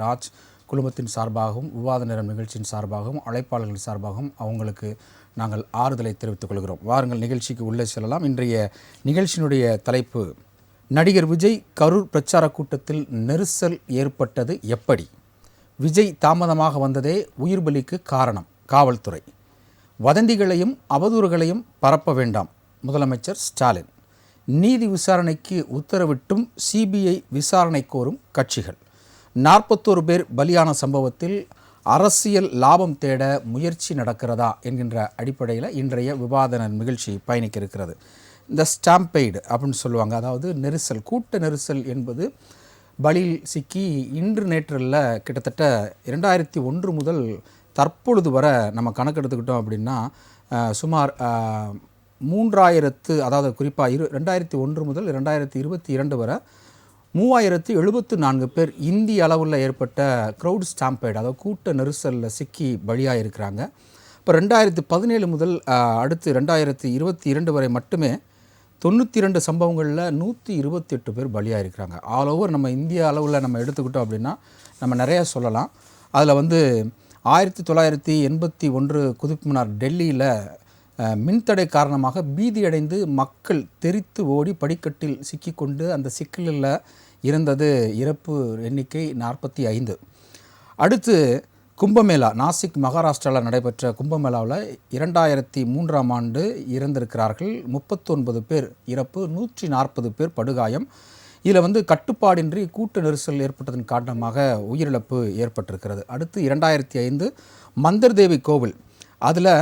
ராஜ் குழுமத்தின் சார்பாகவும் விவாத நேரம் நிகழ்ச்சியின் சார்பாகவும் அழைப்பாளர்கள் சார்பாகவும் அவங்களுக்கு நாங்கள் ஆறுதலை தெரிவித்துக் கொள்கிறோம். வாருங்கள் நிகழ்ச்சிக்கு உள்ளே செல்லலாம். இன்றைய நிகழ்ச்சியினுடைய தலைப்பு, நடிகர் விஜய் கரூர் பிரச்சார கூட்டத்தில் நெரிசல் ஏற்பட்டது எப்படி? விஜய் தாமதமாக வந்ததே உயிர் பலிக்கு காரணம். காவல்துறை வதந்திகளையும் அவதூறுகளையும் பரப்ப வேண்டாம். முதலமைச்சர் ஸ்டாலின் நீதி விசாரணைக்கு உத்தரவிட்டும் சிபிஐ விசாரணை கோரும் கட்சிகள். 41 பேர் பலியான சம்பவத்தில் அரசியல் லாபம் தேட முயற்சி நடக்கிறதா என்கின்ற அடிப்படையில் இன்றைய விவாத நிகழ்ச்சி பயணிக்க இருக்கிறது. இந்த ஸ்டாம்பெய்டு அப்படின்னு சொல்லுவாங்க, அதாவது நெரிசல், கூட்ட நெரிசல் என்பது பலியில் சிக்கி இன்று நேற்றில் கிட்டத்தட்ட 2001 முதல் தற்பொழுது வர நம்ம கணக்கெடுத்துக்கிட்டோம் அப்படின்னா சுமார் 3000, அதாவது குறிப்பாக 2001 முதல் 2022 வரை 3074 பேர் இந்திய அளவில் ஏற்பட்ட க்ரௌட் ஸ்டாம்பேட், அதாவது கூட்ட நெரிசலில் சிக்கி பலியாக இருக்கிறாங்க. இப்போ 2017 முதல் அடுத்து 2022 வரை மட்டுமே 92 சம்பவங்களில் 128 பேர் பலியாக இருக்கிறாங்க. ஆல் ஓவர் நம்ம இந்திய அளவில் நம்ம எடுத்துக்கிட்டோம் அப்படின்னா நம்ம நிறையா சொல்லலாம். அதில் 1981 குதுப் மினார் டெல்லியில் மின்தடை காரணமாக பீதியடைந்து மக்கள் தெரித்து ஓடி படிக்கட்டில் சிக்கிக்கொண்டு அந்த சிக்கலில் இருந்தது இறப்பு எண்ணிக்கை 45. அடுத்து கும்பமேளா, நாசிக் மகாராஷ்டிராவில் நடைபெற்ற கும்பமேளாவில் 2003ஆம் ஆண்டு இறந்திருக்கிறார்கள். 39 பேர் இறப்பு, 140 பேர் படுகாயம். இதில் கட்டுப்பாடின்றி கூட்ட நெரிசல் ஏற்பட்டதன் காரணமாக உயிரிழப்பு ஏற்பட்டிருக்கிறது. அடுத்து 2005 மந்தர் தேவி கோவில், அதில்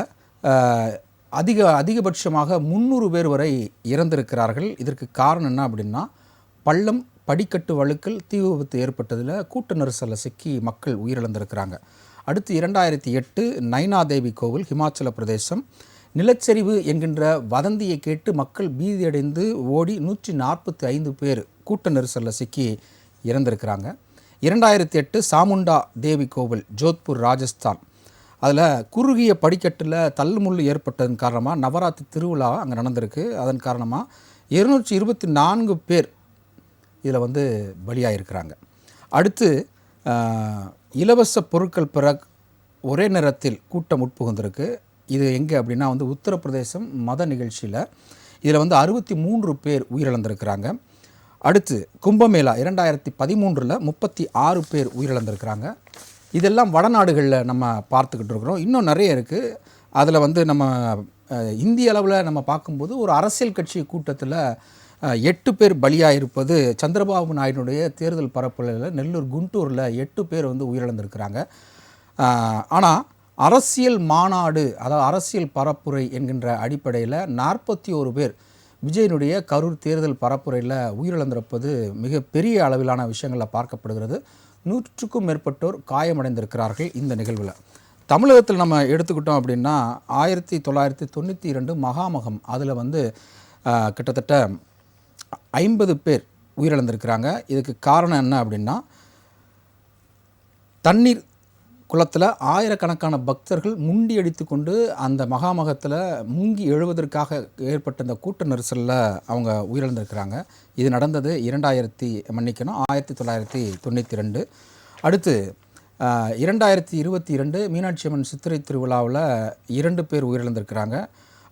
அதிகபட்சமாக 300 பேர் வரை இறந்திருக்கிறார்கள். இதற்கு காரணம் என்ன அப்படின்னா, பள்ளம் படிக்கட்டு வழுக்கல் தீ விபத்து ஏற்பட்டதில் கூட்ட நெரிசலில் சிக்கி மக்கள் உயிரிழந்திருக்கிறாங்க. அடுத்து 2008 நைனா தேவி கோவில், ஹிமாச்சல பிரதேசம், நிலச்சரிவு என்கின்ற வதந்தியை கேட்டு மக்கள் பீதியடைந்து ஓடி 145 பேர் கூட்ட நெரிசலில் சிக்கி இறந்திருக்கிறாங்க. 2008 சாமுண்டா தேவி கோவில், ஜோத்பூர், ராஜஸ்தான், அதில் குறுகிய படிக்கட்டில் தள்ளுமுள்ளு ஏற்பட்டதன் காரணமாக நவராத்திரி திருவிழா அங்கே நடந்திருக்கு. அதன் காரணமாக 224 பேர் இதில் பலியாயிருக்கிறாங்க. அடுத்து இலவச பொருட்கள் பெற ஒரே நேரத்தில் கூட்டம் உட்புகுந்திருக்கு. இது எங்கே அப்படின்னா உத்தரப்பிரதேசம் மத நிகழ்ச்சியில். இதில் 63 பேர் உயிரிழந்திருக்கிறாங்க. அடுத்து கும்பமேளா 2013 36 பேர் உயிரிழந்திருக்கிறாங்க. இதெல்லாம் வடநாடுகளில் நம்ம பார்த்துக்கிட்டு இருக்கிறோம். இன்னும் நிறைய இருக்குது. அதில் நம்ம இந்திய அளவில் நம்ம பார்க்கும்போது ஒரு அரசியல் கட்சி கூட்டத்தில் 8 பேர் பலியாக இருப்பது சந்திரபாபு நாயுடைய தேர்தல் பரப்புரையில் நெல்லூர் குண்டூரில் 8 பேர் உயிரிழந்திருக்கிறாங்க. ஆனால் அரசியல் மாநாடு, அதாவது அரசியல் பரப்புரை என்கின்ற அடிப்படையில் 41 பேர் விஜயனுடைய கரூர் தேர்தல் பரப்புரையில் உயிரிழந்திருப்பது மிக பெரிய அளவிலான விஷயங்களில் பார்க்கப்படுகிறது. 100க்கும் மேற்பட்டோர் காயமடைந்திருக்கிறார்கள் இந்த நிகழ்வில். தமிழகத்தில் நம்ம எடுத்துக்கிட்டோம் அப்படின்னா 1992 மகாமகம், அதில் கிட்டத்தட்ட 50 பேர் உயிரிழந்திருக்கிறாங்க. இதுக்கு காரணம் என்ன அப்படின்னா, தண்ணீர் குளத்தில் ஆயிரக்கணக்கான பக்தர்கள் முண்டி அடித்து கொண்டு அந்த மகாமகத்தில் முங்கி எழுவதற்காக ஏற்பட்ட இந்த கூட்ட நெரிசலில் அவங்க உயிரிழந்திருக்கிறாங்க. இது நடந்தது 1992. அடுத்து 2022 மீனாட்சி அம்மன் சித்திரை திருவிழாவில் 2 பேர் உயிரிழந்திருக்கிறாங்க.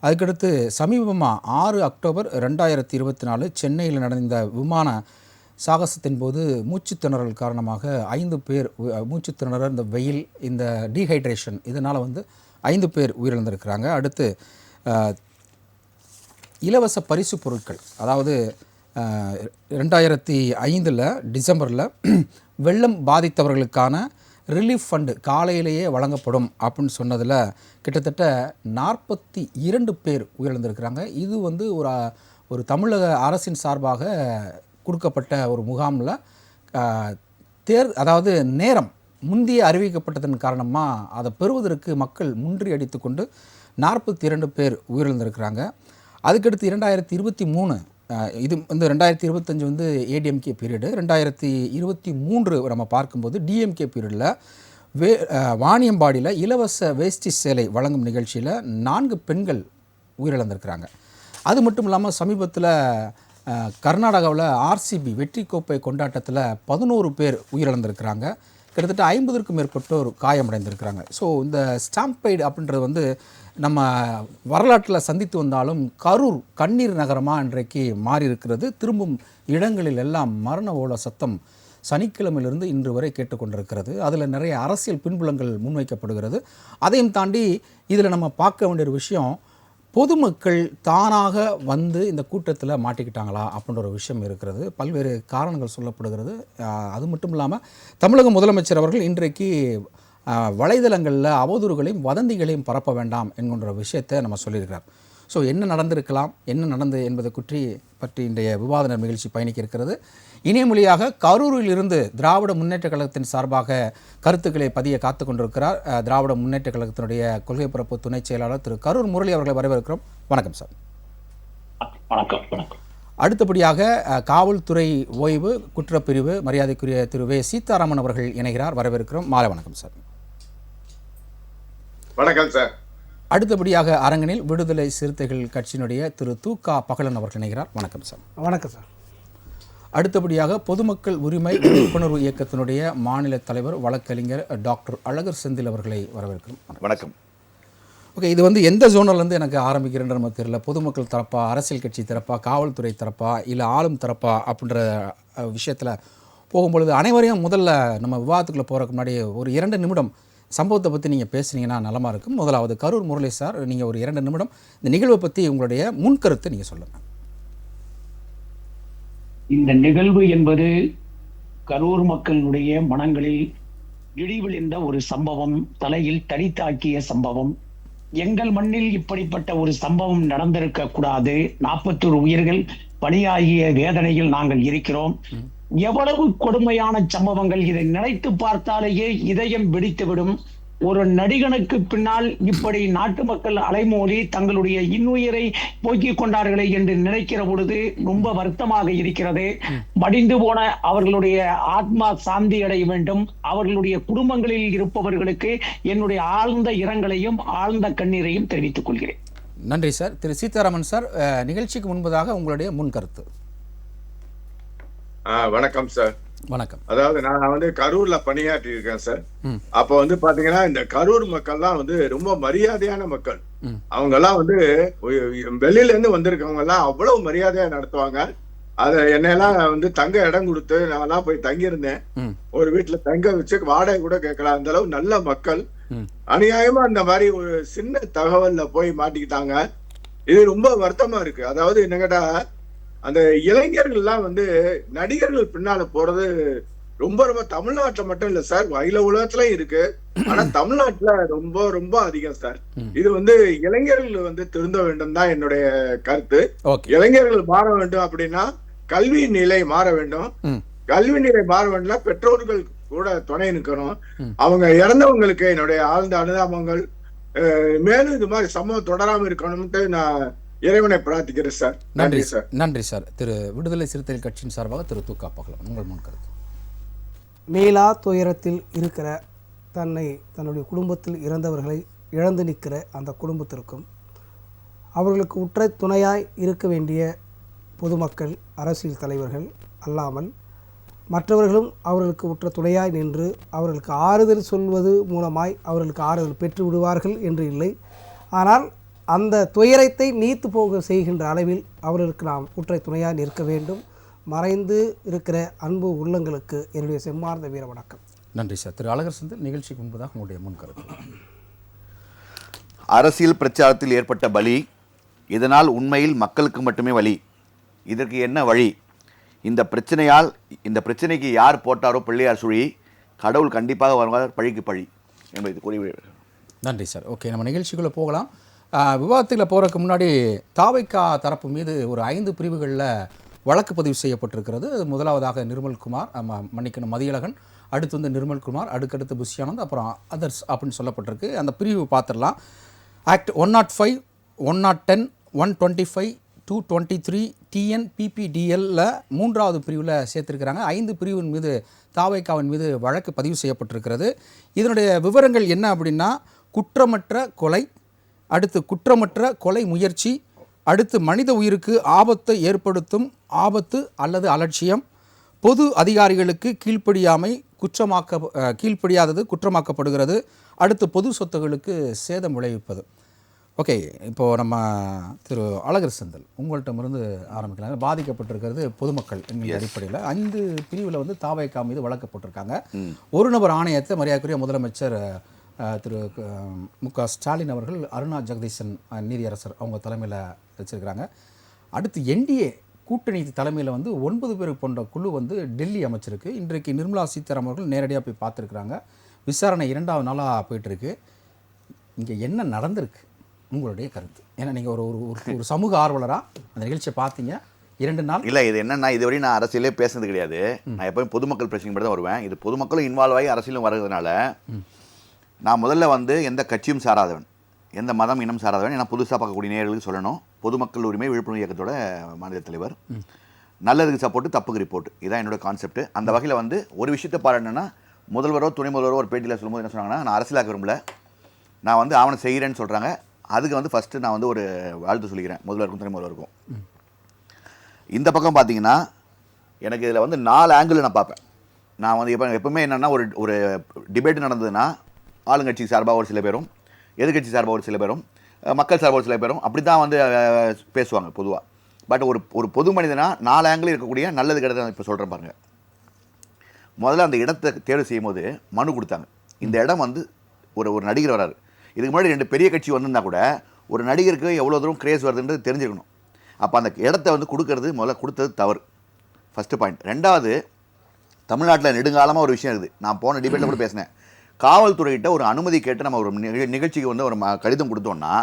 அதுக்கடுத்து சமீபமாக 6 அக்டோபர் 2024 சென்னையில் நடந்த விமான சாகசத்தின் போது மூச்சுத்திணறல் காரணமாக 5 பேர் மூச்சுத்திணறல், இந்த வெயில், இந்த டீஹைட்ரேஷன், இதனால் 5 பேர் உயிரிழந்திருக்கிறாங்க. அடுத்து இலவச பரிசு பொருட்கள், அதாவது 2005 டிசம்பரில் வெள்ளம் பாதித்தவர்களுக்கான ரிலீஃப் ஃபண்டு காலையிலேயே வழங்கப்படும் அப்படின்னு சொன்னதில் கிட்டத்தட்ட 42 பேர் உயிரிழந்திருக்கிறாங்க. இது ஒரு தமிழக அரசின் சார்பாக கொடுக்கப்பட்ட ஒரு முகாமில் அதாவது நேரம் முந்தைய அறிவிக்கப்பட்டதன் காரணமாக அதை பெறுவதற்கு மக்கள் முன்றி கொண்டு 42 பேர் உயிரிழந்திருக்கிறாங்க. அதுக்கடுத்து 2023, இது 2025 ஏடிஎம்கே பீரியடு. 2023 நம்ம பார்க்கும்போது டிஎம்கே பீரியடில் வாணியம்பாடியில் இலவச வேஷ்டி சேலை வழங்கும் நிகழ்ச்சியில் 4 பெண்கள் உயிரிழந்திருக்கிறாங்க. அது மட்டும் இல்லாமல் சமீபத்தில் கர்நாடகாவில் ஆர்சிபி வெற்றி கோப்பை கொண்டாட்டத்தில் 11 பேர் உயிரிழந்திருக்கிறாங்க. கிட்டத்தட்ட 50க்கும் மேற்பட்டோர் காயமடைந்திருக்கிறாங்க. ஸோ இந்த ஸ்டாம்பைடு அப்படின்றது வந்து நம்ம வரலாற்றில் சந்தித்து வந்தாலும் கரூர் கண்ணீர் நகரமாக இன்றைக்கு மாறி இருக்கிறது. திரும்பும் இடங்களில் எல்லாம் மரண ஓல சத்தம் சனிக்கிழமையிலிருந்து இன்று வரை கேட்டுக்கொண்டிருக்கிறது. அதில் நிறைய அரசியல் பின்புலங்கள் முன்வைக்கப்படுகிறது. அதையும் தாண்டி இதில் நம்ம பார்க்க வேண்டிய ஒரு விஷயம், பொதுமக்கள் தானாக வந்து இந்த கூட்டத்தில் மாட்டிக்கிட்டாங்களா அப்படின்ற ஒரு விஷயம் இருக்கிறது. பல்வேறு காரணங்கள் சொல்லப்படுகிறது. அது மட்டும் இல்லாமல் தமிழக முதலமைச்சர் அவர்கள் இன்றைக்கு வலைதளங்களில் அவதூறுகளையும் வதந்திகளையும் பரப்ப வேண்டாம் என்கின்ற விஷயத்தை நம்ம சொல்லியிருக்கிறார். ஸோ என்ன நடந்திருக்கலாம், என்ன நடந்தது என்பதை பற்றி இன்றைய விவாத நிகழ்ச்சி பயணிக்க இருக்கிறது. இணையமொழியாக கரூரில் இருந்து திராவிட முன்னேற்ற கழகத்தின் சார்பாக கருத்துக்களை பதிய காத்து கொண்டிருக்கிறார் திராவிட முன்னேற்ற கழகத்தினுடைய கொள்கை பரப்பு துணை செயலாளர் திரு கரூர் முரளி அவர்களை வரவேற்கிறோம். வணக்கம் சார். வணக்கம். அடுத்தபடியாக காவல்துறை ஓய்வு குற்றப்பிரிவு மரியாதைக்குரிய திரு வே சீதாராமன் அவர்கள் இணைகிறார். வரவேற்கிறோம். மாலை வணக்கம் சார். வணக்கம் சார். அடுத்தபடியாக அரங்கனில் விடுதலை சிறுத்தைகள் கட்சியினுடைய திரு தூகா பகலன் அவர்கள் இணைகிறார். வணக்கம் சார். வணக்கம் சார். அடுத்தபடியாக பொதுமக்கள் உரிமை விழிப்புணர்வு இயக்கத்தினுடைய மாநில தலைவர் வழக்கறிஞர் டாக்டர் அழகர் செந்தில் அவர்களை வரவேற்கிறோம். வணக்கம். ஓகே, இது வந்து எந்த ஜோனர்லேருந்து எனக்கு ஆரம்பிக்கிறேன்ற நமக்கு தெரியல. பொதுமக்கள் தரப்பா, அரசியல் கட்சி தரப்பா, காவல்துறை தரப்பா, இல்லை ஆளும் தரப்பா அப்படின்ற விஷயத்தில் போகும்பொழுது அனைவரையும் முதல்ல நம்ம விவாதத்துக்குள்ளே போகிறதுக்கு முன்னாடி ஒரு 2 நிமிடம் சம்பவத்தை பற்றி நீங்கள் பேசுனீங்கன்னா நலமாக இருக்கும். முதலாவது கரூர் முரளி சார், நீங்கள் ஒரு 2 நிமிடம் இந்த நிகழ்வை பற்றி உங்களுடைய முன்கருத்தை நீங்கள் சொல்லுங்கள். இந்த நிகழ்வு என்பது கரூர் மக்களுடைய மனங்களில் இடிவிழுந்த ஒரு சம்பவம், தலையில் தடி தாக்கிய சம்பவம். எங்கள் மண்ணில் இப்படிப்பட்ட ஒரு சம்பவம் நடந்திருக்க கூடாது. 41 உயிர்கள் பலியாகிய வேதனையில் நாங்கள் இருக்கிறோம். எவ்வளவு கொடுமையான சம்பவங்கள்! இதை நினைத்து பார்த்தாலேயே இதயம் வெடித்துவிடும். ஒரு நடிகனுக்கு பின்னால் இப்படி நாட்டு மக்கள் அலைமோதி தங்களுடைய இன்னுயிரை போக்கிக் கொண்டார்களே என்று நினைக்கிற பொழுது ரொம்ப வருத்தமாக இருக்கிறது. மடிந்து போன அவர்களுடைய ஆத்மா சாந்தி அடைய வேண்டும். அவர்களுடைய குடும்பங்களில் இருப்பவர்களுக்கு என்னுடைய ஆழ்ந்த இரங்கலையும் ஆழ்ந்த கண்ணீரையும் தெரிவித்துக் கொள்கிறேன். நன்றி சார். திரு சீதாராமன் சார், நிகழ்ச்சிக்கு முன்பதாக உங்களுடைய முன்கருத்து. வணக்கம் சார். வணக்கம். அதாவது நான் வந்து கரூர்ல பணியாற்றி இருக்கேன் சார். அப்ப வந்து பாத்தீங்கன்னா இந்த கரூர் மக்கள்லாம் வந்து ரொம்ப மரியாதையான மக்கள். அவங்க எல்லாம் வந்து வெளியில இருந்து வந்திருக்கவங்க எல்லாம் அவ்வளவு மரியாதையா நடத்துவாங்க. அத என்னெல்லாம் வந்து தங்க இடம் கொடுத்து நான் எல்லாம் போய் தங்கி இருந்தேன். ஒரு வீட்டுல தங்க வச்சு வாடகை கூட கேட்கலாம், அந்த அளவு நல்ல மக்கள். அநியாயமா அந்த மாதிரி ஒரு சின்ன தகவல்ல போய் மாட்டிக்கிட்டாங்க. இது ரொம்ப வருத்தமா இருக்கு. அதாவது என்ன கேட்டா, அந்த இளைஞர்கள்லாம் வந்து நடிகர்கள் பின்னால போறது ரொம்ப ரொம்ப தமிழ்நாட்டுல மட்டும் இல்ல சார், அகில உலகத்துலயும் இருக்கு. ஆனா தமிழ்நாட்டுல ரொம்ப ரொம்ப அதிகம் சார். இது வந்து இளைஞர்கள் வந்து திருந்த வேண்டும் தான் என்னுடைய கருத்து. இளைஞர்கள் மாற வேண்டும் அப்படின்னா கல்வி நிலை மாற வேண்டும். கல்வி நிலை மாற வேண்டும்னா பெற்றோர்கள் கூட துணை நிற்கணும். அவங்க இறந்தவங்களுக்கு என்னுடைய ஆழ்ந்த அனுதாபங்கள். மேலும் இது மாதிரி சம்பவம் தொடராம இருக்கணும்ட்டு நான் இறைவனை பிரார்த்திக்கிறேன் சார். நன்றி சார். நன்றி சார். திரு விடுதலை சிறுத்தைகள் கட்சியின் சார்பாக திரு தூகா பகலன், உங்கள் முன்கருத்து. மேலா துயரத்தில் இருக்கிற தன்னுடைய குடும்பத்தில் இறந்தவர்களை இழந்து நிற்கிற அந்த குடும்பத்திற்கும் அவர்களுக்கு உற்ற துணையாய் இருக்க வேண்டிய பொதுமக்கள், அரசியல் தலைவர்கள் அல்லாமல் மற்றவர்களும் அவர்களுக்கு உற்ற துணையாய் நின்று அவர்களுக்கு ஆறுதல் சொல்வது மூலமாய் அவர்களுக்கு ஆறுதல் பெற்று விடுவார்கள் என்று இல்லை. ஆனால் அந்த துயரத்தை நீத்து போக செய்கின்ற அளவில் அவர்களுக்கு நாம் உற்ற துணையாக நிற்க வேண்டும். மறைந்து இருக்கிற அன்பு உள்ளங்களுக்கு என்னுடைய செம்மார்ந்த வீர வணக்கம். நன்றி சார். திரு அழகர் செந்தில், நிகழ்ச்சிக்கு முன்பதாக உங்களுடைய முன்கருத்து. அரசியல் பிரச்சாரத்தில் ஏற்பட்ட பலி, இதனால் உண்மையில் மக்களுக்கு மட்டுமே வலி. இதற்கு என்ன வழி? இந்த பிரச்சனைக்கு யார் போட்டாரோ பிள்ளையார் சுழி, கடவுள் கண்டிப்பாக வருவார், பழிக்கு பழி என்பதை கூறி. நன்றி சார். ஓகே, நம்ம நிகழ்ச்சிக்குள்ளே போகலாம். விவாதத்தில் போகிறதுக்கு முன்னாடி தாவைக்கா தரப்பு மீது ஒரு 5 பிரிவுகளில் வழக்கு பதிவு செய்யப்பட்டிருக்கிறது. முதலாவதாக நிர்மல்குமார், மதியழகன், அடுத்து வந்து நிர்மல்குமார், அடுத்தடுத்து புஷ்யானந்த், அப்புறம் அதர்ஸ் அப்படின்னு சொல்லப்பட்டிருக்கு. அந்த பிரிவு பார்த்துடலாம். ஆக்ட் 105, 110, 125, 223 TNPPDL 3வது பிரிவில் சேர்த்துருக்கிறாங்க. 5 பிரிவின் மீது தாவைக்காவின் மீது வழக்கு பதிவு செய்யப்பட்டிருக்கிறது. இதனுடைய விவரங்கள் என்ன அப்படின்னா, குற்றமற்ற கொலை, அடுத்து குற்றமற்ற கொலை முயற்சி, அடுத்து மனித உயிருக்கு ஆபத்தை ஏற்படுத்தும் ஆபத்து அல்லது அலட்சியம், பொது அதிகாரிகளுக்கு கீழ்ப்படியாமை, கீழ்ப்படியாதது குற்றமாக்கப்படுகிறது. அடுத்து பொது சொத்துகளுக்கு சேதம் விளைவிப்பது. ஓகே, இப்போது நம்ம திரு அழகர் செந்தில் உங்கள்கிட்டமிருந்து ஆரம்பிக்கலாம். பாதிக்கப்பட்டிருக்கிறது பொதுமக்கள் என்கிற அடிப்படையில் 5 பிரிவில் வந்து தாவேகா மீது வழக்கு போட்டிருக்காங்க. ஒரு நபர் ஆணையத்தை மரியாதைக்குரிய முதலமைச்சர் திரு மு.க. ஸ்டாலின் அவர்கள் அருணா ஜெகதீசன் நீதியரசர் அவங்க தலைமையில் வச்சுருக்கிறாங்க. அடுத்து என்டிஏ கூட்டணி தலைமையில் வந்து 9 பேர் கொண்ட குழு வந்து டெல்லி அமைச்சிருக்கு. இன்றைக்கு நிர்மலா சீதாராமன் அவர்கள் நேரடியாக போய் பார்த்துருக்குறாங்க. விசாரணை 2வது நாளாக போயிட்டுருக்கு. இங்கே என்ன நடந்திருக்கு உங்களுடைய கருத்து? ஏன்னா நீங்கள் ஒரு சமூக ஆர்வலராக அந்த நிகழ்ச்சியை பார்த்தீங்க 2 நாள். இல்லை, இது என்னன்னா, இதுவரையும் நான் அரசியலே பேசுனது கிடையாது. நான் எப்போயும் பொதுமக்கள் பிரச்சனை மட்டும் தான் வருவேன். இது பொதுமக்களும் இன்வால்வ் ஆகி அரசியலும் வர்றதுனால நான் முதல்ல வந்து எந்த கட்சியும் சாராதவன், எந்த மதம் இனம் சாராதவன். ஏன்னா புதுசாக பார்க்கக்கூடிய நேயர்களுக்கு சொல்லணும், பொதுமக்கள் உரிமை விழிப்புணர்வு இயக்கத்தோட மாநில தலைவர். நல்லதுக்கு சப்போர்ட்டு, தப்புக்கு ரிப்போர்ட், இதான் என்னோட கான்செப்ட். அந்த வகையில் வந்து ஒரு விஷயத்தை பாருன்னா, முதல்வரோ துணை முதல்வரோ ஒரு பேட்டியில் சொல்லும்போது என்ன சொன்னாங்கன்னா, நான் அரசியலாக்க விரும்பல, நான் வந்து ஆவணம் செய்கிறேன்னு சொல்கிறாங்க. அதுக்கு வந்து ஃபஸ்ட்டு நான் வந்து ஒரு வாழ்த்து சொல்லிக்கிறேன் முதல்வருக்கும் துணை முதல்வருக்கும். இந்த பக்கம் பார்த்தீங்கன்னா எனக்கு இதில் வந்து 4 ஆங்கிள் நான் பார்ப்பேன். நான் வந்து எப்பவுமே என்னென்னா, ஒரு டிபேட் நடந்ததுன்னா ஆளுங்கட்சி சார்பாக ஒரு சில பேரும், எதிர்கட்சி சார்பாக ஒரு சில பேரும், மக்கள் சார்பாக ஒரு சில பேரும் அப்படி தான் வந்து பேசுவாங்க பொதுவாக. பட் ஒரு பொது மனிதனா 4 ஆங்கிள் இருக்கக்கூடிய நல்லது கெட்டது இப்போ சொல்கிறேன் பாருங்கள். முதல்ல அந்த இடத்தை தேர்வு செய்யும் போது மனு கொடுத்தாங்க. இந்த இடம் வந்து ஒரு நடிகர் வராரு. இதுக்கு முன்னாடி 2 பெரிய கட்சி வந்திருந்தா கூட ஒரு நடிகருக்கு எவ்வளோ தூரம் கிரேஸ் வருதுன்றது தெரிஞ்சுக்கணும். அப்போ அந்த இடத்த வந்து முதல்ல கொடுத்தது தவறு, ஃபஸ்ட்டு பாயிண்ட். 2வது, தமிழ்நாட்டில் நெடுங்காலமாக ஒரு விஷயம் இருக்குது. நான் போன டிபேட்டில் கூட பேசினேன். காவல்துறையிட்ட ஒரு அனுமதி கேட்டு நம்ம ஒரு நிகழ்ச்சிக்கு வந்து ஒரு கடிதம் கொடுத்தோம்னா,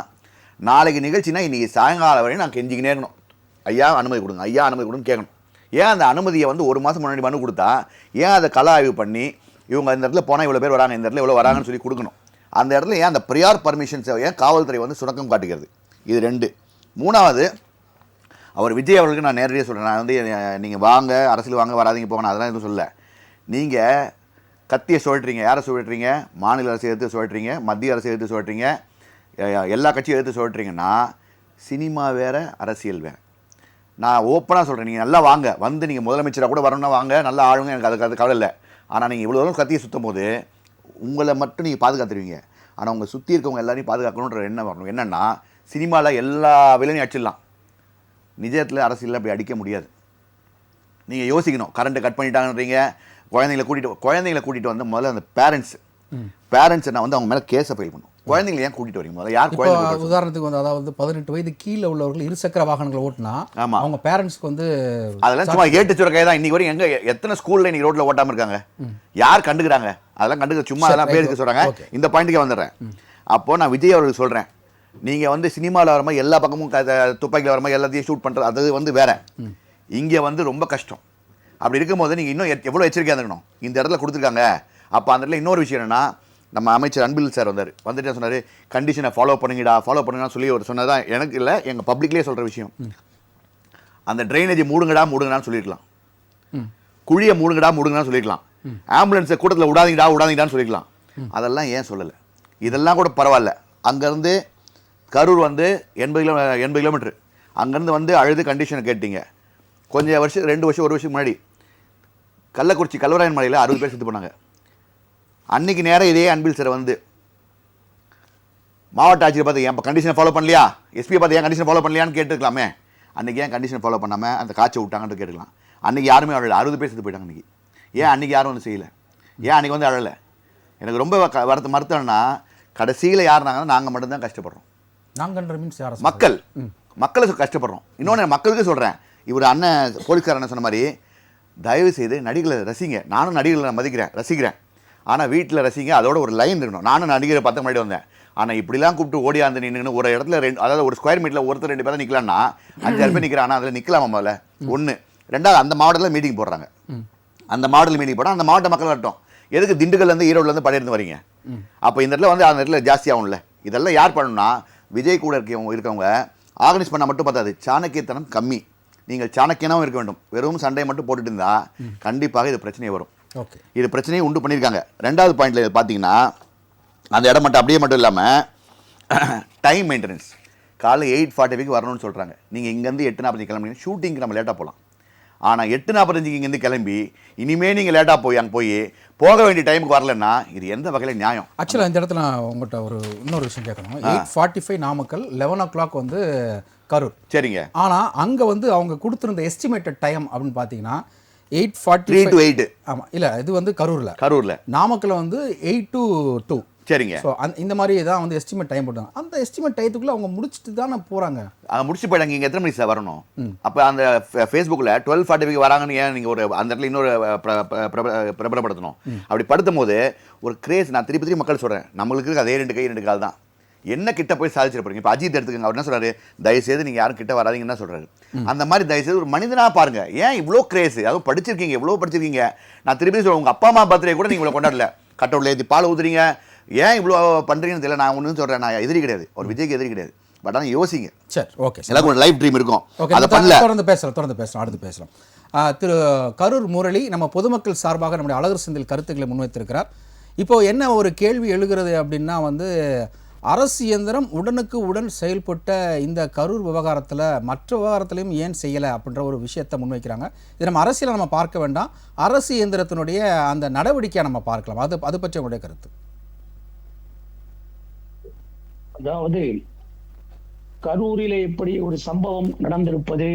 நாளைக்கு நிகழ்ச்சினா இன்றைக்கி சாயங்காலம் வரையும் நான் கெஞ்சிக்கினே இருக்கணும், ஐயா அனுமதி கொடுங்க, ஐயா அனுமதி கொடுன்னு கேட்கணும். ஏன் அந்த அனுமதியை வந்து 1 மாதம் முன்னாடி மனு கொடுத்தா ஏன் அதை கள ஆய்வு பண்ணி இவங்க இந்த இடத்துல போனால் இவ்வளோ பேர் வராங்க, இந்த இடத்துல இவ்வளோ வராங்கன்னு சொல்லி கொடுக்கணும். அந்த இடத்துல ஏன் அந்த ப்ரியார் பர்மிஷன்ஸை ஏன் காவல்துறை வந்து சுணக்கம் காட்டுகிறது? இது 2. 3வது, அவர் விஜய் அவர்களுக்கு நான் நேரடியாக சொல்கிறேன். நான் வந்து நீங்கள் வாங்க, அரசியல் வாங்க, வராதிங்க போகணும், அதெல்லாம் எதுவும் சொல்ல. நீங்கள் கத்தியை சுழட்டுறீங்க. யாரை சுழட்டுறீங்க? மாநில அரசை எடுத்து சுழட்டுறீங்க, மத்திய அரசை எடுத்து சுழட்டுறீங்க, எல்லா கட்சியும் எடுத்து சுழட்டுறீங்கன்னா சினிமா வேறு, அரசியல் வேறு. நான் ஓப்பனாக சொல்கிறேன், நீங்கள் நல்லா வாங்க, வந்து நீங்கள் முதலமைச்சராக கூட வரணும்னா வாங்க, நல்லா ஆளுங்க, எனக்கு அது கவலை இல்லை. ஆனால் நீங்கள் இவ்வளோ தூரம் கத்தியை சுற்றும் போது உங்களை மட்டும் நீங்கள் பாதுகாத்துருவீங்க, ஆனால் உங்கள் சுற்றி இருக்கவங்க எல்லாரையும் பாதுகாக்கணுன்ற எண்ணம் வரணும். என்னென்னா, சினிமாவில் எல்லா விலையும் அடிச்சிடலாம், நிஜத்தில் அரசியலில் அப்படி அடிக்க முடியாது. நீங்கள் யோசிக்கணும். கரண்ட்டை கட் பண்ணிட்டாங்கன்றீங்க, குழந்தைங்களை கூட்டிகிட்டு வந்து முதல்ல அந்த பேரண்ட்ஸை நான் வந்து அவங்க மேலே கேஸை ஃபைல் பண்ணும். குழந்தைங்களை ஏன் கூட்டிகிட்டு வரீங்க? முதல்ல யார் குழந்தை? உதாரணத்துக்கு வந்து அதாவது 18 வயது கீழே உள்ளவர்கள் இருசக்கர வாகனங்களை ஓட்டினா அவங்க பேரண்ட்ஸ்க்கு வந்து அதெல்லாம் சும்மா ஏட்டுச்சுர கை தான். இன்னைக்கு வரையும் எங்கே எத்தனை ஸ்கூலில் இன்னைக்கு ரோட்டில் ஓட்டாமல் இருக்காங்க? யார் கண்டுக்கிறாங்க? அதெல்லாம் கண்டுக்க சும்மா அதெல்லாம் பேருக்கு சொல்கிறாங்க. இந்த பாயிண்ட்டுக்கே வந்துடுறேன். அப்போது நான் விஜய் அவர்களுக்கு சொல்கிறேன், நீங்கள் வந்து சினிமாவில் வர மாதிரி எல்லா பக்கமும் துப்பாக்கியில் வர மாதிரி எல்லாத்தையும் ஷூட் பண்ணுறது, அது வந்து வேற. இங்கே வந்து ரொம்ப கஷ்டம். அப்படி இருக்கும்போது நீங்கள் இன்னும் எவ்வளோ எச்சரிக்கையாக இருக்கணும். இந்த இடத்துல கொடுத்துருக்காங்க. அப்போ அந்த இடத்துல இன்னொரு விஷயம் என்னென்னா, நம்ம அமைச்சர் அன்பில் சார் வந்துட்டு சொன்னார், கண்டிஷனை ஃபாலோ பண்ணுங்கன்னு சொல்லி ஒரு சொன்னதான் எனக்கு இல்லை, எங்கள் பப்ளிக்லேயே சொல்கிற விஷயம். அந்த ட்ரைனேஜை மூடுங்கடான்னு சொல்லியிருக்கலாம், குழியை மூடுங்கடான்னு சொல்லியிருக்கலாம், ஆம்புலன்ஸை கூட்டத்தில் விடாதீங்கடான்னு சொல்லியிருக்கலாம். அதெல்லாம் ஏன் சொல்லலை? இதெல்லாம் கூட பரவாயில்ல. அங்கேருந்து கரூர் வந்து 80 கிலோமீட்டர், அங்கேருந்து வந்து அழுது கண்டிஷனை கேட்டீங்க. கொஞ்சம் வருஷம் 2 வருஷம் 1 வருஷம் முன்னாடி கள்ளக்குறிச்சி கல்வராயன் மலையில் 60 பேர் செத்து போனாங்க. அன்றைக்கி நேரம் இதே அன்பில் சார் வந்து மாவட்ட ஆட்சியை பார்த்து ஏன் கண்டிஷனை ஃபாலோ பண்ணலையா, எஸ்பியை பார்த்து ஏன் கண்டிஷன் ஃபாலோ பண்ணலையான்னு கேட்டுருக்கலாமே. அன்றைக்கி ஏன் கண்டிஷன் ஃபாலோ பண்ணாமல் அந்த காய்ச்சல் விட்டாங்கன்னு கேட்டுக்கலாம். அன்றைக்கி யாருமே அழலை, 60 பேர் செத்து போயிட்டாங்க. அன்றைக்கி ஏன் அன்றைக்கி யாரும் வந்து செய்யலை? ஏன் அன்றைக்கி வந்து அழலை? எனக்கு ரொம்ப மருத்துவம்னா கடைசியில் யாருனாங்கன்னா நாங்கள் மட்டும்தான் கஷ்டப்படுறோம். நாங்கன்ற மீன்ஸ் யார்? மக்களை கஷ்டப்படுறோம். இன்னொன்று மக்களுக்கு சொல்கிறேன், இவர் அண்ணன் போலீஸ்கார அண்ணன் சொன்ன மாதிரி தயவு செய்து நடிகளை ரசிங்க. நானும் நடிகளை மதிக்கிறேன், ரசிக்கிறேன். ஆனால் வீட்டில் ரசிங்க, அதோட ஒரு லைன் இருக்கணும். நானும் நடிகரை 10 முன்னாடி வந்தேன். ஆனால் இப்படிலாம் கூப்பிட்டு ஓடியாந்து நின்று ஒரு இடத்துல அதாவது ஒரு ஸ்கொயர் மீட்டரில் ஒருத்தர் 2 பேர் தான் நிற்கலான்னா 5,000 பேர் நிற்கிறான். அதில் நிற்கலாமா? முதல்ல 1. 2வது, அந்த மாவட்டத்தில் மீட்டிங் போடுறாங்க. அந்த மாவட்டத்தில் மீட்டிங் போட்டால் அந்த மாவட்ட மக்கள் வரட்டும். எதுக்கு திண்டுக்கல்லேருந்து ஈரோடுலேருந்து படையிருந்து வரீங்க? அப்போ இந்த இடத்துல வந்து அந்த இடத்துல ஜாஸ்தியாகும்ல. இதெல்லாம் யார் பண்ணணும்னா, விஜய் கூட இருக்கவங்க ஆர்கனைஸ் பண்ணால் மட்டும் பார்த்தாது, சாணக்கியத்தனம் கம்மி. நீங்கள் சாணக்கியனாகவும் இருக்க வேண்டும். வெறும் சண்டையை மட்டும் போட்டுட்டு இருந்தால் கண்டிப்பாக இது பிரச்சனையே வரும். இது பிரச்சனையை உண்டு பண்ணியிருக்காங்க. 2வது பாயிண்டில் பார்த்தீங்கன்னா, அந்த இடம் மட்டும் இல்லாமல் டைம் மெயின்டெனன்ஸ். காலைல 8:45 வரணும்னு சொல்கிறாங்க. நீங்கள் இங்கேருந்து 8:40 கிளம்புனீங்கன்னா ஷூட்டிங்க்கு நம்ம லேட்டாக போகலாம். ஆனால் 8:45 இங்கேருந்து கிளம்பி இனிமே நீங்கள் லேட்டாக போய் அங்கே போக வேண்டிய டைமுக்கு வரலன்னா இது எந்த வகையில் நியாயம்? ஆக்சுவலாக இந்த இடத்துல நான் உங்கள்கிட்ட இன்னொரு விஷயம் கேட்கணும். 8:45 நாமக்கல், 11 o'clock வந்து கரூர். சரிங்க. ஆனால் அங்கே வந்து அவங்க கொடுத்துருந்த எஸ்டிமேட்டட் டைம் அப்படின்னு பார்த்தீங்கன்னா 3 to 8. ஆமாம், இல்லை இது வந்து கரூரில் நாமக்கல் வந்து 8 to 2. சரிங்க. ஸோ இந்த மாதிரி தான் வந்து எஸ்டிமேட் டைம் போட்டாங்க. அந்த எஸ்டிமேட் டயத்துக்குள்ளே அவங்க முடிச்சுட்டு தானே போகிறாங்க. முடிச்சு போயிட்டாங்க. இங்கே எத்தனை மணிக்கு சார் வரணும்? அப்போ அந்த ஃபேஸ்புக்கில் 12:45 வராங்கன்னு ஏன் நீங்கள் ஒரு அந்த இடத்துல இன்னொரு பிரபலப்படுத்தணும்? அப்படி படுத்தும் போது ஒரு கிரேஸ், நான் திருப்பி மக்கள் சொல்கிறேன், நம்மளுக்கு அதே 2 கை 2 கால் தான். என்ன கிட்ட போய் சாதிச்சிருப்பாங்க. இப்போ அஜித் எடுத்துக்கங்க, அவர் என்ன சொல்றாரு, தயவுசெய்து நீங்கள் யாரும் கிட்ட வராதிங்கன்னு தான் சொல்கிறாரு. அந்த மாதிரி தயவுசெய்து ஒரு மனிதனாக பாருங்க. ஏன் இவ்வளோ கிரேஸ்? அதுவும் படிச்சிருக்கீங்க, இவ்வளோ படிச்சிருக்கீங்க. நான் திருப்பி சொல்கிறேன், உங்கள் அப்பா அம்மா பர்த்டே கூட நீங்கள் இவ்வளோ கொண்டாடல, கட்டவுள்ள ஏற்றி பால் ஊதுறீங்க, ஏன் இவ்வளோ பண்ணுறீங்கன்னு தெரியல. நான் ஒன்றும் சொல்கிறேன், நான் எதிரி கிடையாது, ஒரு விஜய்க்கு எதிரி கிடையாது. பட் ஆனால் யோசிங்க. சரி, ஓகே. எல்லாருக்கும் ஒரு லைஃப் ட்ரீம் இருக்கும். அதை பண்ணல. தொடர்ந்து பேசலாம். அடுத்து பேசலாம். திரு கரூர் முரளி நம்ம பொதுமக்கள் சார்பாக நம்முடைய அழகர் செந்தில் கருத்துக்களை முன்வைத்திருக்கிறார். இப்போ என்ன ஒரு கேள்வி எழுகிறது அப்படின்னா வந்து, அரசு இயந்திரம் உடனுக்கு உடன் செயல்பட்ட இந்த கரூர் விவகாரத்தில் மற்ற விவகாரத்திலையும் ஏன் செய்யலை அப்படின்ற ஒரு விஷயத்தை முன்வைக்கிறாங்க. இது நம்ம அரசியலை நம்ம பார்க்க வேண்டாம், அரசு இயந்திரத்தினுடைய அந்த நடவடிக்கையை நம்ம பார்க்கலாம். அது பற்றி உங்களுடைய கருத்து? அதாவது கரூரிலே இப்படி ஒரு சம்பவம் நடந்திருப்பது,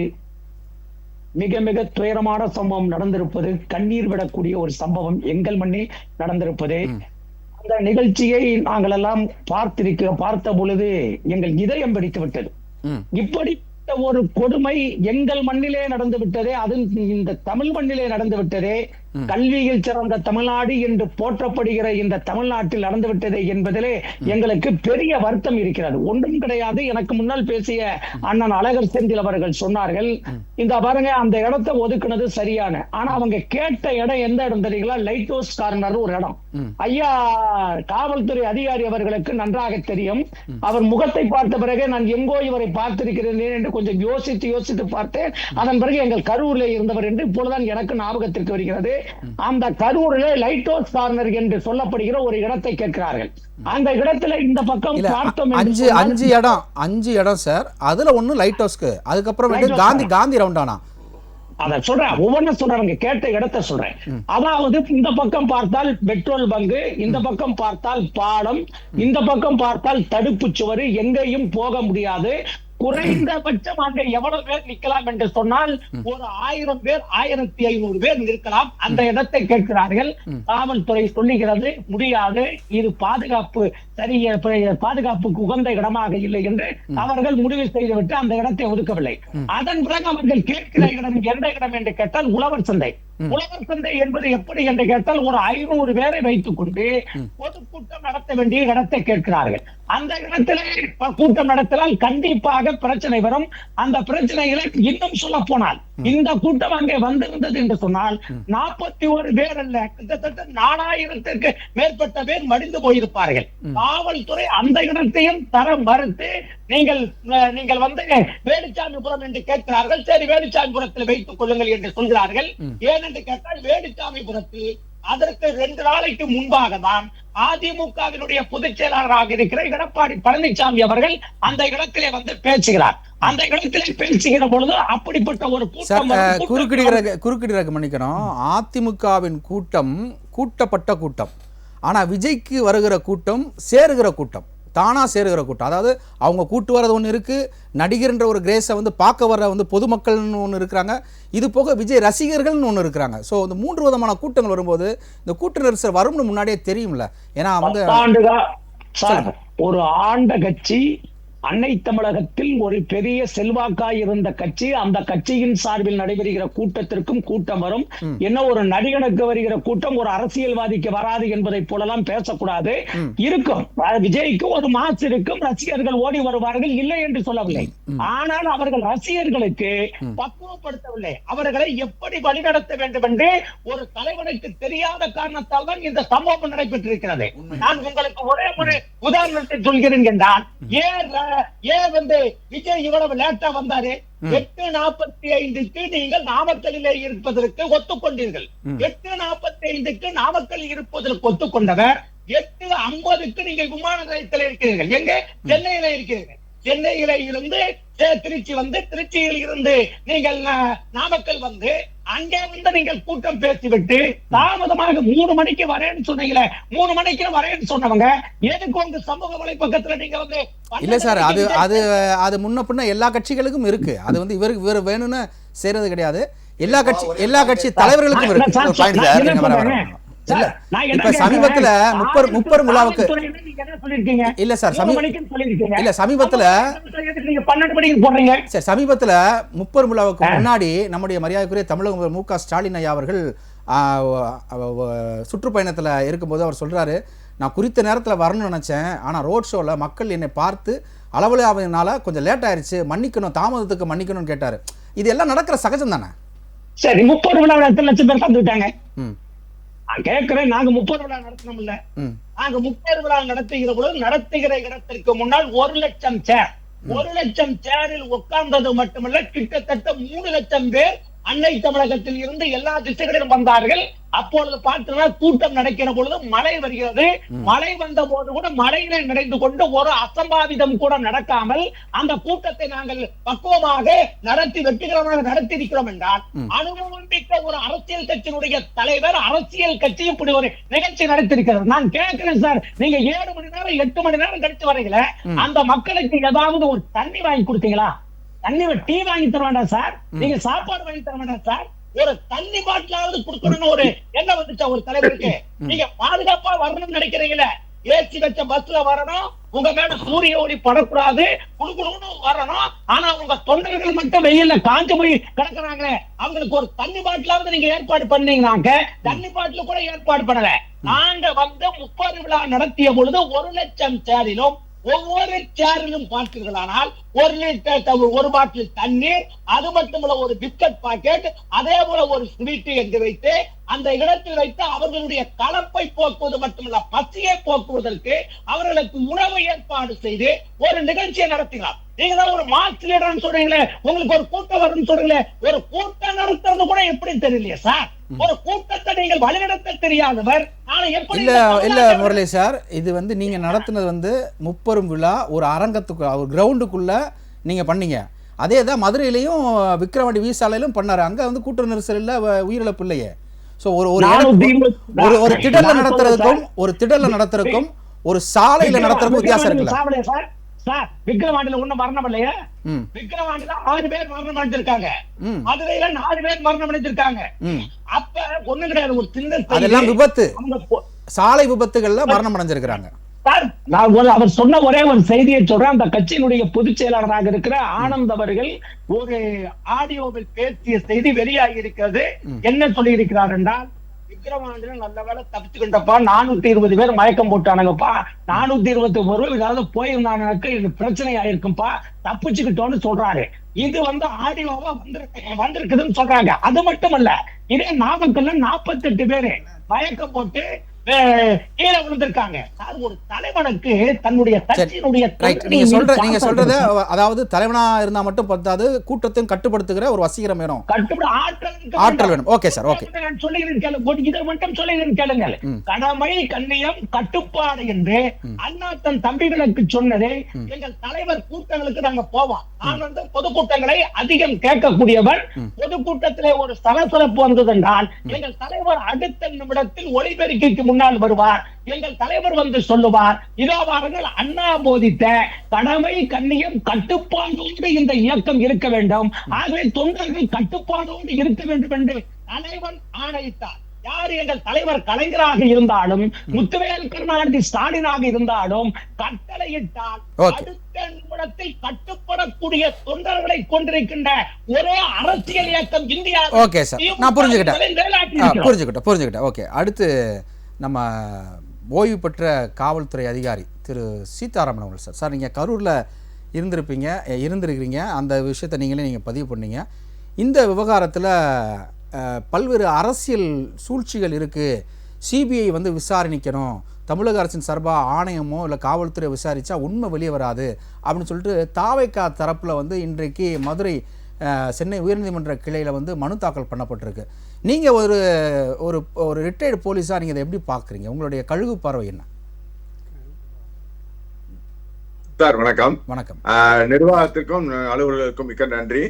மிக மிக துயரமான சம்பவம் நடந்திருப்பது, கண்ணீர் விடக்கூடிய ஒரு சம்பவம் எங்கள் மண்ணில் நடந்திருப்பது. அந்த நிகழ்ச்சியை நாங்கள் எல்லாம் பார்த்த பொழுது எங்கள் இதயம் வெடித்து விட்டது. இப்படிப்பட்ட ஒரு கொடுமை எங்கள் மண்ணிலே நடந்து விட்டதே, அது இந்த தமிழ் மண்ணிலே நடந்து விட்டதே, கல்வியில் சிறந்த தமிழ்நாடு என்று போற்றப்படுகிற இந்த தமிழ்நாட்டில் நடந்து விட்டதே என்பதிலே எங்களுக்கு பெரிய வருத்தம் இருக்கிறது. ஒன்றும் கிடையாது. எனக்கு முன்னால் பேசிய அண்ணன் அழகர் செந்தில் அவர்கள் சொன்னார்கள், இந்த பாருங்க அந்த இடத்தை ஒதுக்குனது சரியான, ஆனா அவங்க கேட்ட இடம் எந்த இடம் தெரியுங்களா? லைட் ஹவுஸ் கார்னர் ஒரு இடம். ஐயா காவல்துறை அதிகாரி அவர்களுக்கு நன்றாக தெரியும். அவர் முகத்தை பார்த்த பிறகு நான் எங்கோ இவரை பார்த்திருக்கிறேன் என்று கொஞ்சம் யோசித்து பார்த்தேன். அதன் பிறகு எங்கள் கரூரிலே இருந்தவர் என்று இப்பொழுதுதான் எனக்கு ஞாபகத்திற்கு வருகிறது. அந்த கரூரிலே லைட் ஹவுஸ் கார்னர் என்று சொல்லப்படுகிற ஒரு இடத்தை கேட்கிறார்கள். அந்த இடத்துல இந்த பக்கம் பார்த்தோம், 5 இடம் சார். அதுல ஒண்ணு லைட் ஹவுஸ்க்கு, அதுக்கப்புறம் வந்து காந்தி ரவுண்டானா. அத சொல்றேன், ஒவ்வொன்றும் சொல்றாங்க, கேட்ட இடத்தை சொல்றேன். அதாவது இந்த பக்கம் பார்த்தால் பெட்ரோல் பங்கு, இந்த பக்கம் பார்த்தால் பாலம், இந்த பக்கம் பார்த்தால் தடுப்பு சுவர், எங்கேயும் போக முடியாது. குறைந்தபட்சம் அங்க எவ்வளவு பேர் நிக்கலாம் என்று சொன்னால் ஒரு 1000 பேர் 1500 பேர் நிற்கலாம். அந்த இடத்தை கேட்கிறார்கள். காவல்துறை சொல்லுகிறது முடியாது, இது பாதுகாப்புக்கு உகந்த இடமாக இல்லை என்று அவர்கள் முடிவு செய்துவிட்டு அந்த இடத்தை ஒதுக்கவில்லை. அதன் பிறகு அவர்கள் கேட்கிற இடம் எந்த இடம் என்று கேட்டால் உழவர் சந்தை. உழவர் சந்தை என்பது எப்படி என்று கேட்டால் ஒரு 500 பேரை வைத்துக் கொண்டு பொதுக்கூட்டம் நடத்த வேண்டிய இடத்தை கேட்கிறார்கள். அந்த இடத்திலே கூட்டம் நடத்தினால் கண்டிப்பாக பிரச்சனை வரும். அந்த பிரச்சனைகளை இன்னும் சொல்ல போனால் இந்த கூட்டம் அங்கே வந்திருந்தது என்று சொன்னால் 41 பேர் அல்ல, கிட்டத்தட்ட 4000த்திற்கு மேற்பட்ட பேர் மடிந்து போயிருப்பார்கள். காவல்துறை அந்த இடத்தையும் தர மறுத்து நீங்கள் வந்து வேலுச்சாமிபுரம் என்று கேட்கிறார்கள். சரி, வேலுச்சாமிபுரத்தில் வைத்துக் கொள்ளுங்கள் என்று சொல்கிறார்கள். ஏனென்று கேட்டால் வேலுச்சாமிபுரத்தில் அதற்கு 2 நாளைக்கு முன்பாக தான் அதிமுகவினுடைய பொதுச் செயலாளராக இருக்கிற எடப்பாடி பழனிசாமி அவர்கள் அந்த இடத்திலே வந்து பேசுகிறார். அந்த இடத்திலே பேசுகிற பொழுது அப்படிப்பட்ட ஒரு குறுக்கிடுற மன்னிக்கணும், அதிமுகவின் கூட்டம் கூட்டப்பட்ட கூட்டம், ஆனா விஜய்க்கு வருகிற கூட்டம் சேருகிற கூட்டம், தானா சேருகிற கூட்டம். அதாவது அவங்க கூட்டு வர்றது ஒன்று இருக்கு, நடிகர்ன்ற ஒரு கிரேஸை வந்து பார்க்க வர்ற வந்து பொதுமக்கள்னு ஒன்று இருக்கிறாங்க, இது போக விஜய் ரசிகர்கள்னு ஒன்று இருக்கிறாங்க. ஸோ இந்த 3 விதமான கூட்டங்கள் வரும்போது இந்த கூட்ட நெரிசல் வரும்னு முன்னாடியே தெரியும்ல. ஏன்னா வந்து ஒரு ஆண்ட கட்சி அன்னை தமிழகத்தில் ஒரு பெரிய செல்வாக்காய் இருந்த கட்சி, அந்த கட்சியின் சார்பில் நடைபெறுகிற கூட்டத்திற்கும் கூட்டம் வரும். என்ன ஒரு நடிகனுக்கு வருகிற கூட்டம் ஒரு அரசியல்வாதிக்கு வராது என்பதை போலலாம் பேசக்கூடாது. இருக்கும், விஜய்க்கு ஒரு மாசு இருக்கும், ரசிகர்கள் ஓடி வருவார்கள், இல்லை என்று சொல்லவில்லை. ஆனால் அவர்கள் ரசிகர்களுக்கு பக்குவப்படுத்தவில்லை. அவர்களை எப்படி வழிநடத்த வேண்டும் என்று ஒரு தலைவனுக்கு தெரியாத காரணத்தால் தான் இந்த சம்பவம் நடைபெற்றிருக்கிறது. நான் உங்களுக்கு ஒரே ஒரு உதாரணத்தை சொல்கிறேன் என்றால், ஏன் வந்து விஜய் இவ்வளவு லேட்டா வந்தாரு? 8:45க்கு நீங்கள் நாமக்கலிலே இருப்பதற்கு ஒத்துக்கொண்டீர்கள். 8:45க்கு நாமக்கல் இருப்பதற்கு ஒத்துக்கொண்டவர் 8:50க்கு நீங்கள் விமான நிலையத்தில் இருக்கிறீர்கள். எங்க? சென்னையில இருக்கிறீர்கள். சென்னையில இருந்து திருச்சி வந்து, திருச்சியில் இருந்து நீங்கள் நாமக்கல் வந்து அங்கே வந்து நீங்கள் கூட்டம் பேசிவிட்டு தாமதமாக 3 மணிக்கு வரேன்னு சொன்னீங்களே, 3 மணிக்கு வரேன்னு சொன்னவங்க எதுக்கு உங்க சமூக வலைப்பக்கத்துல நீங்க வந்து இல்லை சார், அது முன்ன பின்ன எல்லா கட்சிகளுக்கும் இருக்கு. அது வந்து இவர் வேணும்னு செய்யறது கிடையாது. எல்லா கட்சி தலைவர்களுக்கும் இருக்கு. இப்ப சமீபத்துல முப்பெரும் விழாவுக்கு இல்ல சார், இல்ல சமீபத்துல சரி, சமீபத்துல முப்பெரும் விழாவுக்கு முன்னாடி நம்முடைய மரியாதைக்குரிய தமிழக முதல்வர் மு.க. ஸ்டாலின் ஐயா அவர்கள் சுற்றுப்பயணத்துல இருக்கும்போது அவர் சொல்றாரு, நான் குறித்த நேரத்துல வரணும்னு நினைச்சேன், ஆனா ரோட் ஷோல மக்கள் என்னை பார்த்து அளவலாவதுனால கொஞ்சம் லேட் ஆயிருச்சு, மன்னிக்கணும், தாமதத்துக்கு மன்னிக்கணும்னு கேட்டாரு. இது எல்லாம் நடக்கிற சகஜம் தானே? சரி, 30 விழா 8 லட்சம் பேர் கலந்துட்டாங்க. கேட்கிறேன், நாங்க 30 விழா நடத்தணும் இல்ல, நாங்க 30 விழா நடத்துகிற பொழுது நடத்துகிற இடத்திற்கு முன்னால் 1 லட்சம் சேர், 1 லட்சம் சேரில் உட்கார்ந்தது மட்டுமல்ல, கிட்டத்தட்ட 3 லட்சம் பேர் அன்னை தமிழகத்தில் இருந்து எல்லா திசைகளிலும் வந்தார்கள். அப்பொழுது பார்த்தீங்கன்னா கூட்டம் நடக்கிற பொழுது மழை வருகிறது. மழை வந்த போது கூட மழையில நிறைந்து கொண்டு ஒரு அசம்பாவிதம் கூட நடக்காமல் அந்த கூட்டத்தை நாங்கள் பக்குவமாக நடத்தி வெற்றிகரமாக நடத்தி இருக்கிறோம் என்றால், அனுபவம் மிக்க ஒரு அரசியல் கட்சியினுடைய தலைவர், அரசியல் கட்சி இப்படி ஒரு நிகழ்ச்சி நடத்திருக்கிறது. நான் கேட்கிறேன் சார், நீங்க 7 மணி நேரம் 8 மணி நேரம் கழிச்சு வரீங்களே, அந்த மக்களுக்கு ஏதாவது ஒரு தண்ணி வாங்கி கொடுத்தீங்களா? தண்ணி டீ வாங்கி தர வேண்டாம் சார், நீங்க சாப்பாடு வாங்கி தர வேண்டாம் சார், ஒரு தண்ணி பாட்டிலாவது கொடுக்கணும்னு ஒரு என்ன வந்துச்சா ஒரு தலைவருக்கு? நீங்க பாதுகாப்பா வரணும்னு நினைக்கிறீங்களே, ஏசி வச்ச பஸ்ல வரணும், உங்க மேல சூரிய ஒளி படக்கூடாது, குடுக்கணும்னு வரணும், ஆனா உங்க தொண்டர்கள் மட்டும் வெயில்ல காஞ்சு போய் கிடக்குறாங்களே, அவங்களுக்கு ஒரு தண்ணி பாட்டிலாவது நீங்க ஏற்பாடு பண்ணீங்கன்னாங்க. தண்ணி பாட்டில கூட ஏற்பாடு பண்ணல. நாங்க வந்து 30 விழா நடத்திய பொழுது 1 லட்சம் சேரிலும் ஒவ்வொரு சேரிலும் பார்த்தீர்களானால் 1 லிட்டர் 1 பாட்டில் தண்ணீர், அது மட்டுமல்ல ஒரு பிஸ்கட் பாக்கெட், அதே போல ஒரு ஸ்வீட் என்று வைத்து அந்த இடத்தில் வைத்து அவர்களுடைய கலப்பை போக்குவது மட்டுமல்ல, பசியை போக்குவதற்கு அவர்களுக்கு உணவு ஏற்பாடு செய்து ஒரு நிகழ்ச்சியை நடத்தினார். நீங்க தான் ஒரு மாஸ் லீடர்னு சொல்றீங்களே, உங்களுக்கு ஒரு கூட்டம் வரும்னு சொல்றீங்களே, ஒரு கூட்டம் நடத்துறது கூட எப்படி தெரியலையே சார்? ஒரு கூட்டத்தை நீங்கள் வழிநடத்த தெரியாதவர் இல்ல முரளி சார், இது வந்து நீங்க நடத்துனது வந்து முப்பெரும் விழா ஒரு அரங்கத்துக்கு, ஒரு கிரவுண்டுக்குள்ள நீங்க பண்ணீங்க. அதே தான் மதுரையிலையும் விக்ரவாண்டி வீசாலையிலும் பண்ணாரு. அங்க வந்து கூட்ட நெரிசல் இல்ல, உயிரிழப்பு இல்லையே. சோ ஒரு திடல்ல நடத்துறதுக்கும் ஒரு சாலையில நடத்துறதுக்கும் வித்தியாசம் இருக்குல்ல சார்? விக்ரவாண்டில ஒண்ணும் மரணம் இல்லையா? விக்ரவாண்டில 6 பேர் மரணம் அடைஞ்சிருக்காங்க, மதுரையில 4 பேர் மரணம் அடைஞ்சிருக்காங்க. அப்ப ஒண்ணு கிடையாது, ஒரு சின்ன அதெல்லாம் விபத்து, சாலை விபத்துகள்ல மரணம் அடைஞ்சிருக்காங்க. சார், நான் அவர் சொன்ன ஒரே ஒரு செய்தியை சொல்றேன். அந்த கட்சியினுடைய பொதுச் செயலாளராக இருக்கிற ஆனந்த் அவர்கள் ஒரு ஆடியோவில் பேசிய செய்தி வெளியாகி இருக்கிறது. என்ன சொல்லி இருக்கிறார் என்றால், விக்ரவாண்டில நல்ல வேலை தப்பிச்சுக்கிட்டப்பா, 420 பேர் மயக்கம் போட்டானுங்கப்பா, 421 ஏதாவது போயிருந்தானுக்கு இது பிரச்சனை ஆயிருக்கும்பா, தப்பிச்சுக்கிட்டோன்னு சொல்றாரு. இது வந்து ஆடியோவா வந்திருக்குதுன்னு சொல்றாங்க. அது மட்டுமல்ல, இதே நாமக்கல்ல 48 பேரு மயக்கம் போட்டு கீழே விழுந்திருக்காங்க. ஒரு தலைவனுக்கு தன்னுடைய கட்சியினுடைய நீங்க சொல்றது, அதாவது தலைவனா இருந்தா மட்டும் பத்தாது, கூட்டத்தையும் கட்டுப்படுத்துகிற ஒரு வசீகரம் வேணும், ஆற்றல் வேணும். Okay sir, okay. இதை மட்டும் சொல்லுகிறேன் கேளுங்கள். கடமை, கண்ணியம், கட்டுப்பாடு என்று அண்ணா தன் தம்பிகளுக்கு சொன்னதை எங்கள் தலைவர் கூட்டங்களுக்கு நாங்க போவோம். நான் வந்து பொதுக்கூட்டங்களை அதிகம் கேட்கக்கூடியவர். பொதுக்கூட்டத்திலே ஒரு சலசலப்பு வந்தது என்றால் எங்கள் தலைவர் அடுத்த நிமிடத்தில் ஒளிபெருக்கிக்கு முன்னால் வருவார். எங்கள் தலைவர் வந்து சொல்லுவார், இதோ அவர்கள் அண்ணா போதித்த கடமை, கண்ணியம், கட்டுப்பாடோடு இந்த இயக்கம் இருக்க வேண்டும், ஆகவே தொண்டர்கள் கட்டுப்பாடோடு இருக்க வேண்டும் என்று தலைவர் ஆணையிட்டார். யார் எங்கள் தலைவர் கலைஞராக இருந்தாலும், முத்துவேல் கருணாநிதி ஸ்டாலினாக இருந்தாலும் கட்டளையிட்டால் அடுத்த நிமிடத்தில் கட்டுப்படக்கூடிய தொண்டர்களை கொண்டிருக்கின்ற ஒரே அரசியல் இயக்கம் இந்தியா. ஓகே சார், நான் புரிஞ்சுக்கிட்டேன். ஓகே, அடுத்து நம்ம ஓய்வு பெற்ற காவல்துறை அதிகாரி திரு சீதாராமன் அவர்கள் சார். சார், நீங்கள் கரூரில் இருந்திருக்கிறீங்க, அந்த விஷயத்தை நீங்கள் பதிவு பண்ணீங்க. இந்த விவகாரத்தில் பல்வேறு அரசியல் சூழ்ச்சிகள் இருக்குது, சிபிஐ வந்து விசாரணிக்கணும், தமிழக அரசின் சார்பாக ஆணையமோ இல்லை காவல்துறை விசாரித்தா உண்மை வெளியே வராது அப்படின்னு சொல்லிட்டு தாவைக்கா தரப்பில் வந்து இன்றைக்கு மதுரை சென்னை உயர்நீதிமன்ற கிளையில் வந்து மனு தாக்கல் பண்ணப்பட்டிருக்கு. நீங்கள் ஒரு ஒரு ஒரு ரிட்டையர்டு போலீஸாக நீங்கள் இதை எப்படி பார்க்குறீங்க? உங்களுடைய கழுகு பார்வை என்ன சார் வணக்கம். வணக்கம். நிர்வாகத்திற்கும் அலுவலர்களுக்கும் மிக்க நன்றி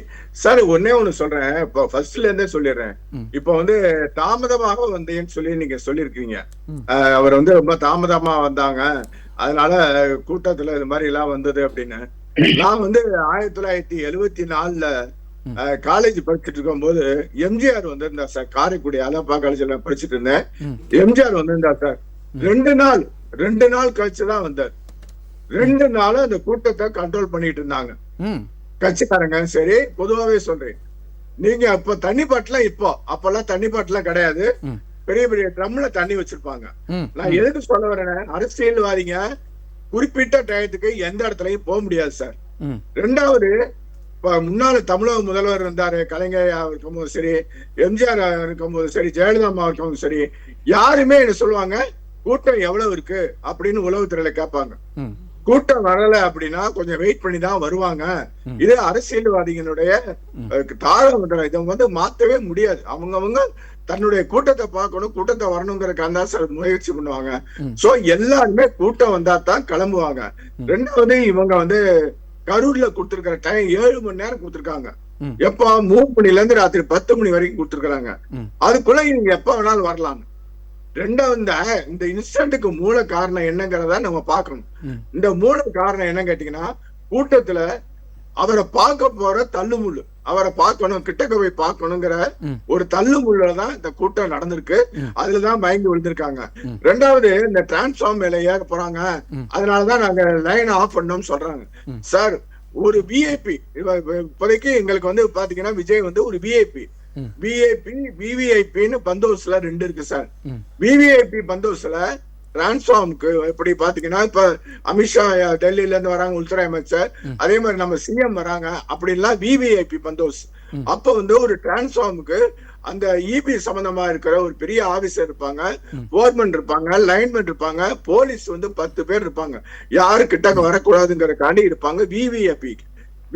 சார். ஒன்னே ஒண்ணு சொல்றேன், இப்போ ஃபர்ஸ்ட்ல இருந்தே சொல்லிடுறேன். இப்போ வந்து தாமதமாக வந்தேன்னு சொல்லி நீங்க சொல்லியிருக்கீங்க. அவர் வந்து ரொம்ப தாமதமா வந்தாங்க, அதனால கூட்டத்துல இது மாதிரி எல்லாம் வந்தது அப்படின்னு. நான் வந்து 1974 காலேஜ் படிச்சுட்டு இருக்கும் போது எம்ஜிஆர் வந்திருந்தா சார். காரைக்குடி அலப்பா காலேஜ்ல படிச்சுட்டு இருந்தேன். எம்ஜிஆர் வந்திருந்தா சார். 2 நாள் கழிச்சுதான் வந்தார். 2 நாள் அந்த கூட்டத்தை கண்ட்ரோல் பண்ணிட்டு இருந்தாங்க கட்சிக்காரங்க. சரி, பொதுவாவே சொல்றேன், நீங்க அப்ப தண்ணி பாட்டுல, இப்போ அப்பெல்லாம் தண்ணி பாட்டுல கிடையாது, பெரிய பெரிய ட்ரம்ல தண்ணி வச்சிருப்பாங்க. நான் எதுக்கு சொல்ல வரேன், அரசியல்வாதிங்க குறிப்பிட்ட டயத்துக்கு எந்த இடத்துலயும் போக முடியாது சார். 2வது, முன்னாள் தமிழக முதல்வர் இருந்தாரு, கலைஞர் இருக்கும்போது சரி, எம்ஜிஆர் இருக்கும்போது சரி, ஜெயலலிதா அம்மா இருக்கும்போது சரி, யாருமே என்ன சொல்லுவாங்க, கூட்டம் எவ்வளவு இருக்கு அப்படின்னு உளவுத்துறையில கேட்பாங்க. கூட்டம் வரல அப்படின்னா கொஞ்சம் வெயிட் பண்ணி தான் வருவாங்க. இது அரசியல்வாதிகளுடைய தாழ்வு. இதை வந்து மாத்தவே முடியாது. அவங்கவங்க தன்னுடைய கூட்டத்தை பார்க்கணும், கூட்டத்தை வரணுங்கிறதுக்காக சார் முயற்சி பண்ணுவாங்க. சோ எல்லாருமே கூட்டம் வந்தா தான் கிளம்புவாங்க. 2வது, இவங்க வந்து கரூர்ல கொடுத்திருக்கிற டைம் 7 மணி நேரம் கொடுத்திருக்காங்க. எப்ப 3 மணில இருந்து ராத்திரி 10 மணி வரைக்கும் கொடுத்திருக்காங்க. அதுக்குள்ள நீங்க எப்ப வேணாலும் வரலாம். 2வது, இந்த இன்சிடென்ட்டுக்கு மூல காரணம் என்னங்கிறத நம்ம பார்க்கணும். இந்த மூல காரணம் என்ன கேட்டீங்கன்னா, கூட்டத்துல அவரை பார்க்க போற தள்ளுமுள்ளு, அவரை பார்க்கணும், கிட்டக்க போய் பார்க்கணுங்கிற ஒரு தள்ளுமுள்ளதான் இந்த கூட்டம் நடந்திருக்கு. அதுலதான் பயந்து விழுந்திருக்காங்க. 2வது, இந்த டிரான்ஸ்ஃபார்ம் மேல ஏற போறாங்க, அதனாலதான் நாங்க லைன் ஆஃப் பண்ணோம்னு சொல்றாங்க. சார், ஒரு விஐபி இப்போதைக்கு எங்களுக்கு வந்து பாத்தீங்கன்னா, விஜய் வந்து ஒரு விஐபி, விவிஐபின்னு பந்தோபஸ்ல 2 இருக்கு சார். விவிஐபி பந்தோபஸ்ல டிரான்ஸ்ஃபார்முக்கு எப்படி பாத்தீங்கன்னா, இப்ப அமித்ஷா டெல்லியில இருந்து வராங்க, உள்துறை அமைச்சர், அதே மாதிரி நம்ம சிஎம் வராங்க, அப்படின்லாம் விவிஐபி பந்தோபஸ்த். அப்ப வந்து ஒரு டிரான்ஸ்ஃபார்முக்கு அந்த இபி சம்பந்தமா இருக்கிற ஒரு பெரிய ஆபீசர் இருப்பாங்க, போர்மன் இருப்பாங்க, லைன்மேன் இருப்பாங்க, போலீஸ் வந்து 10 பேர் இருப்பாங்க. யாரு கிட்டக்க வரக்கூடாதுங்கிறக்காண்டி இருப்பாங்க.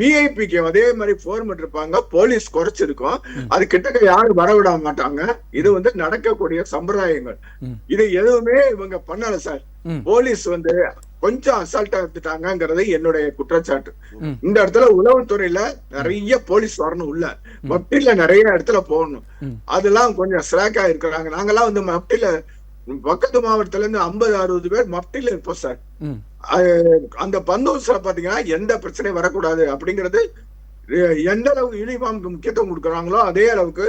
விஐபிக்கு அதே மாதிரி போர்மன் இருப்பாங்க, போலீஸ் குறைச்சிருக்கும், அது கிட்டக்க யாரும் வரவிட மாட்டாங்க. இது வந்து நடக்கக்கூடிய சம்பிரதாயங்கள். இது எதுவுமே இவங்க பண்ணல சார். போலீஸ் வந்து கொஞ்சம் அசால்ட்டா எடுத்துட்டாங்கிறது என்னுடைய குற்றச்சாட்டு. இந்த இடத்துல உளவுத்துறையில நிறைய போலீஸ் வரணும், உள்ள மப்டில நிறைய இடத்துல போகணும். அதெல்லாம் கொஞ்சம் ஸ்லாக்கா இருக்கிறாங்க. நாங்கெல்லாம் வந்து மப்டில பக்கத்து மாவட்டத்துல இருந்து 50-60 பேர் மப்டில இருப்போம் சார். அந்த பந்தோபஸ்ல பாத்தீங்கன்னா எந்த பிரச்சனையும் வரக்கூடாது அப்படிங்கிறது, எந்த அளவுக்கு யூனிஃபார்முக்கு முக்கியத்துவம் கொடுக்குறாங்களோ அதே அளவுக்கு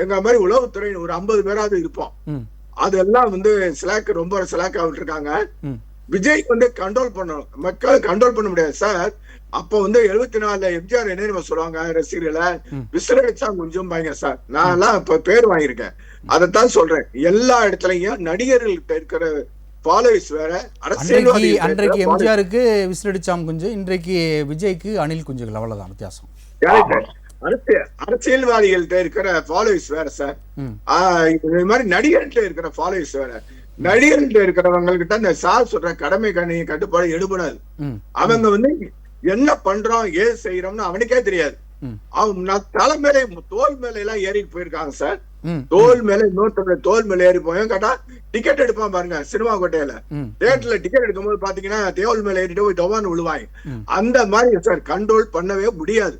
எங்க மாதிரி உளவுத்துறை ஒரு 50 பேராவது இருப்போம். அதெல்லாம் வந்து ஸ்லாக், ரொம்ப ஸ்லாக்கா விட்டுருக்காங்க. விஜய் வந்து கண்ட்ரோல் பண்ணணும், மக்கள் கண்ட்ரோல் பண்ண முடியாது சார். அப்ப வந்து 74 எம்ஜிஆர் என்ன சொல்லுவாங்க, ரசிகர்களை விசிறடிச்சா கொஞ்சம் பாருங்க சார். நான் எல்லாம் இப்ப பேர் வாங்கியிருக்கேன், அதைத்தான் சொல்றேன். எல்லா இடத்துலயும் நடிகர்கள்கிட்ட இருக்கிற ஃபாலோவர்ஸ் வேற, அரசியல்வாதி. அன்றைக்கு எம்ஜிஆருக்கு விசிறடிச்சாம் குஞ்சு, இன்றைக்கு விஜய்க்கு அணில் குஞ்சுகள், அவ்வளவுதான் வித்தியாசம். அரசியல்வாதிகள்கிட்ட இருக்கிற ஃபாலோவர்ஸ் வேற சார். இது மாதிரி நடிகர்கிட்ட இருக்கிற ஃபாலோவர்ஸ் வேற. நடிகர்கிட்ட இருக்கிறவங்க கிட்ட அந்த சார் சொல்ற கடமை கட்டுப்பாடு எடுபடாது. அவங்க வந்து என்ன பண்றோம், ஏது செய்யறோம்னு அவனுக்கே தெரியாது. அவங்க தலை மேல, தோல் மேல எல்லாம் ஏறிட்டு போயிருக்காங்க சார். தோல் மேல, இன்னொருத்தோட தோல் மேல ஏறி போய் கேட்டா டிக்கெட் எடுப்பான் பாருங்க, சினிமா கோட்டையில தியேட்டர்ல டிக்கெட் எடுக்கும்போது பாத்தீங்கன்னா தோல் மேல ஏறிட்டு போய் டொவான்னு விழுவாங்க. அந்த மாதிரி சார் கண்ட்ரோல் பண்ணவே முடியாது.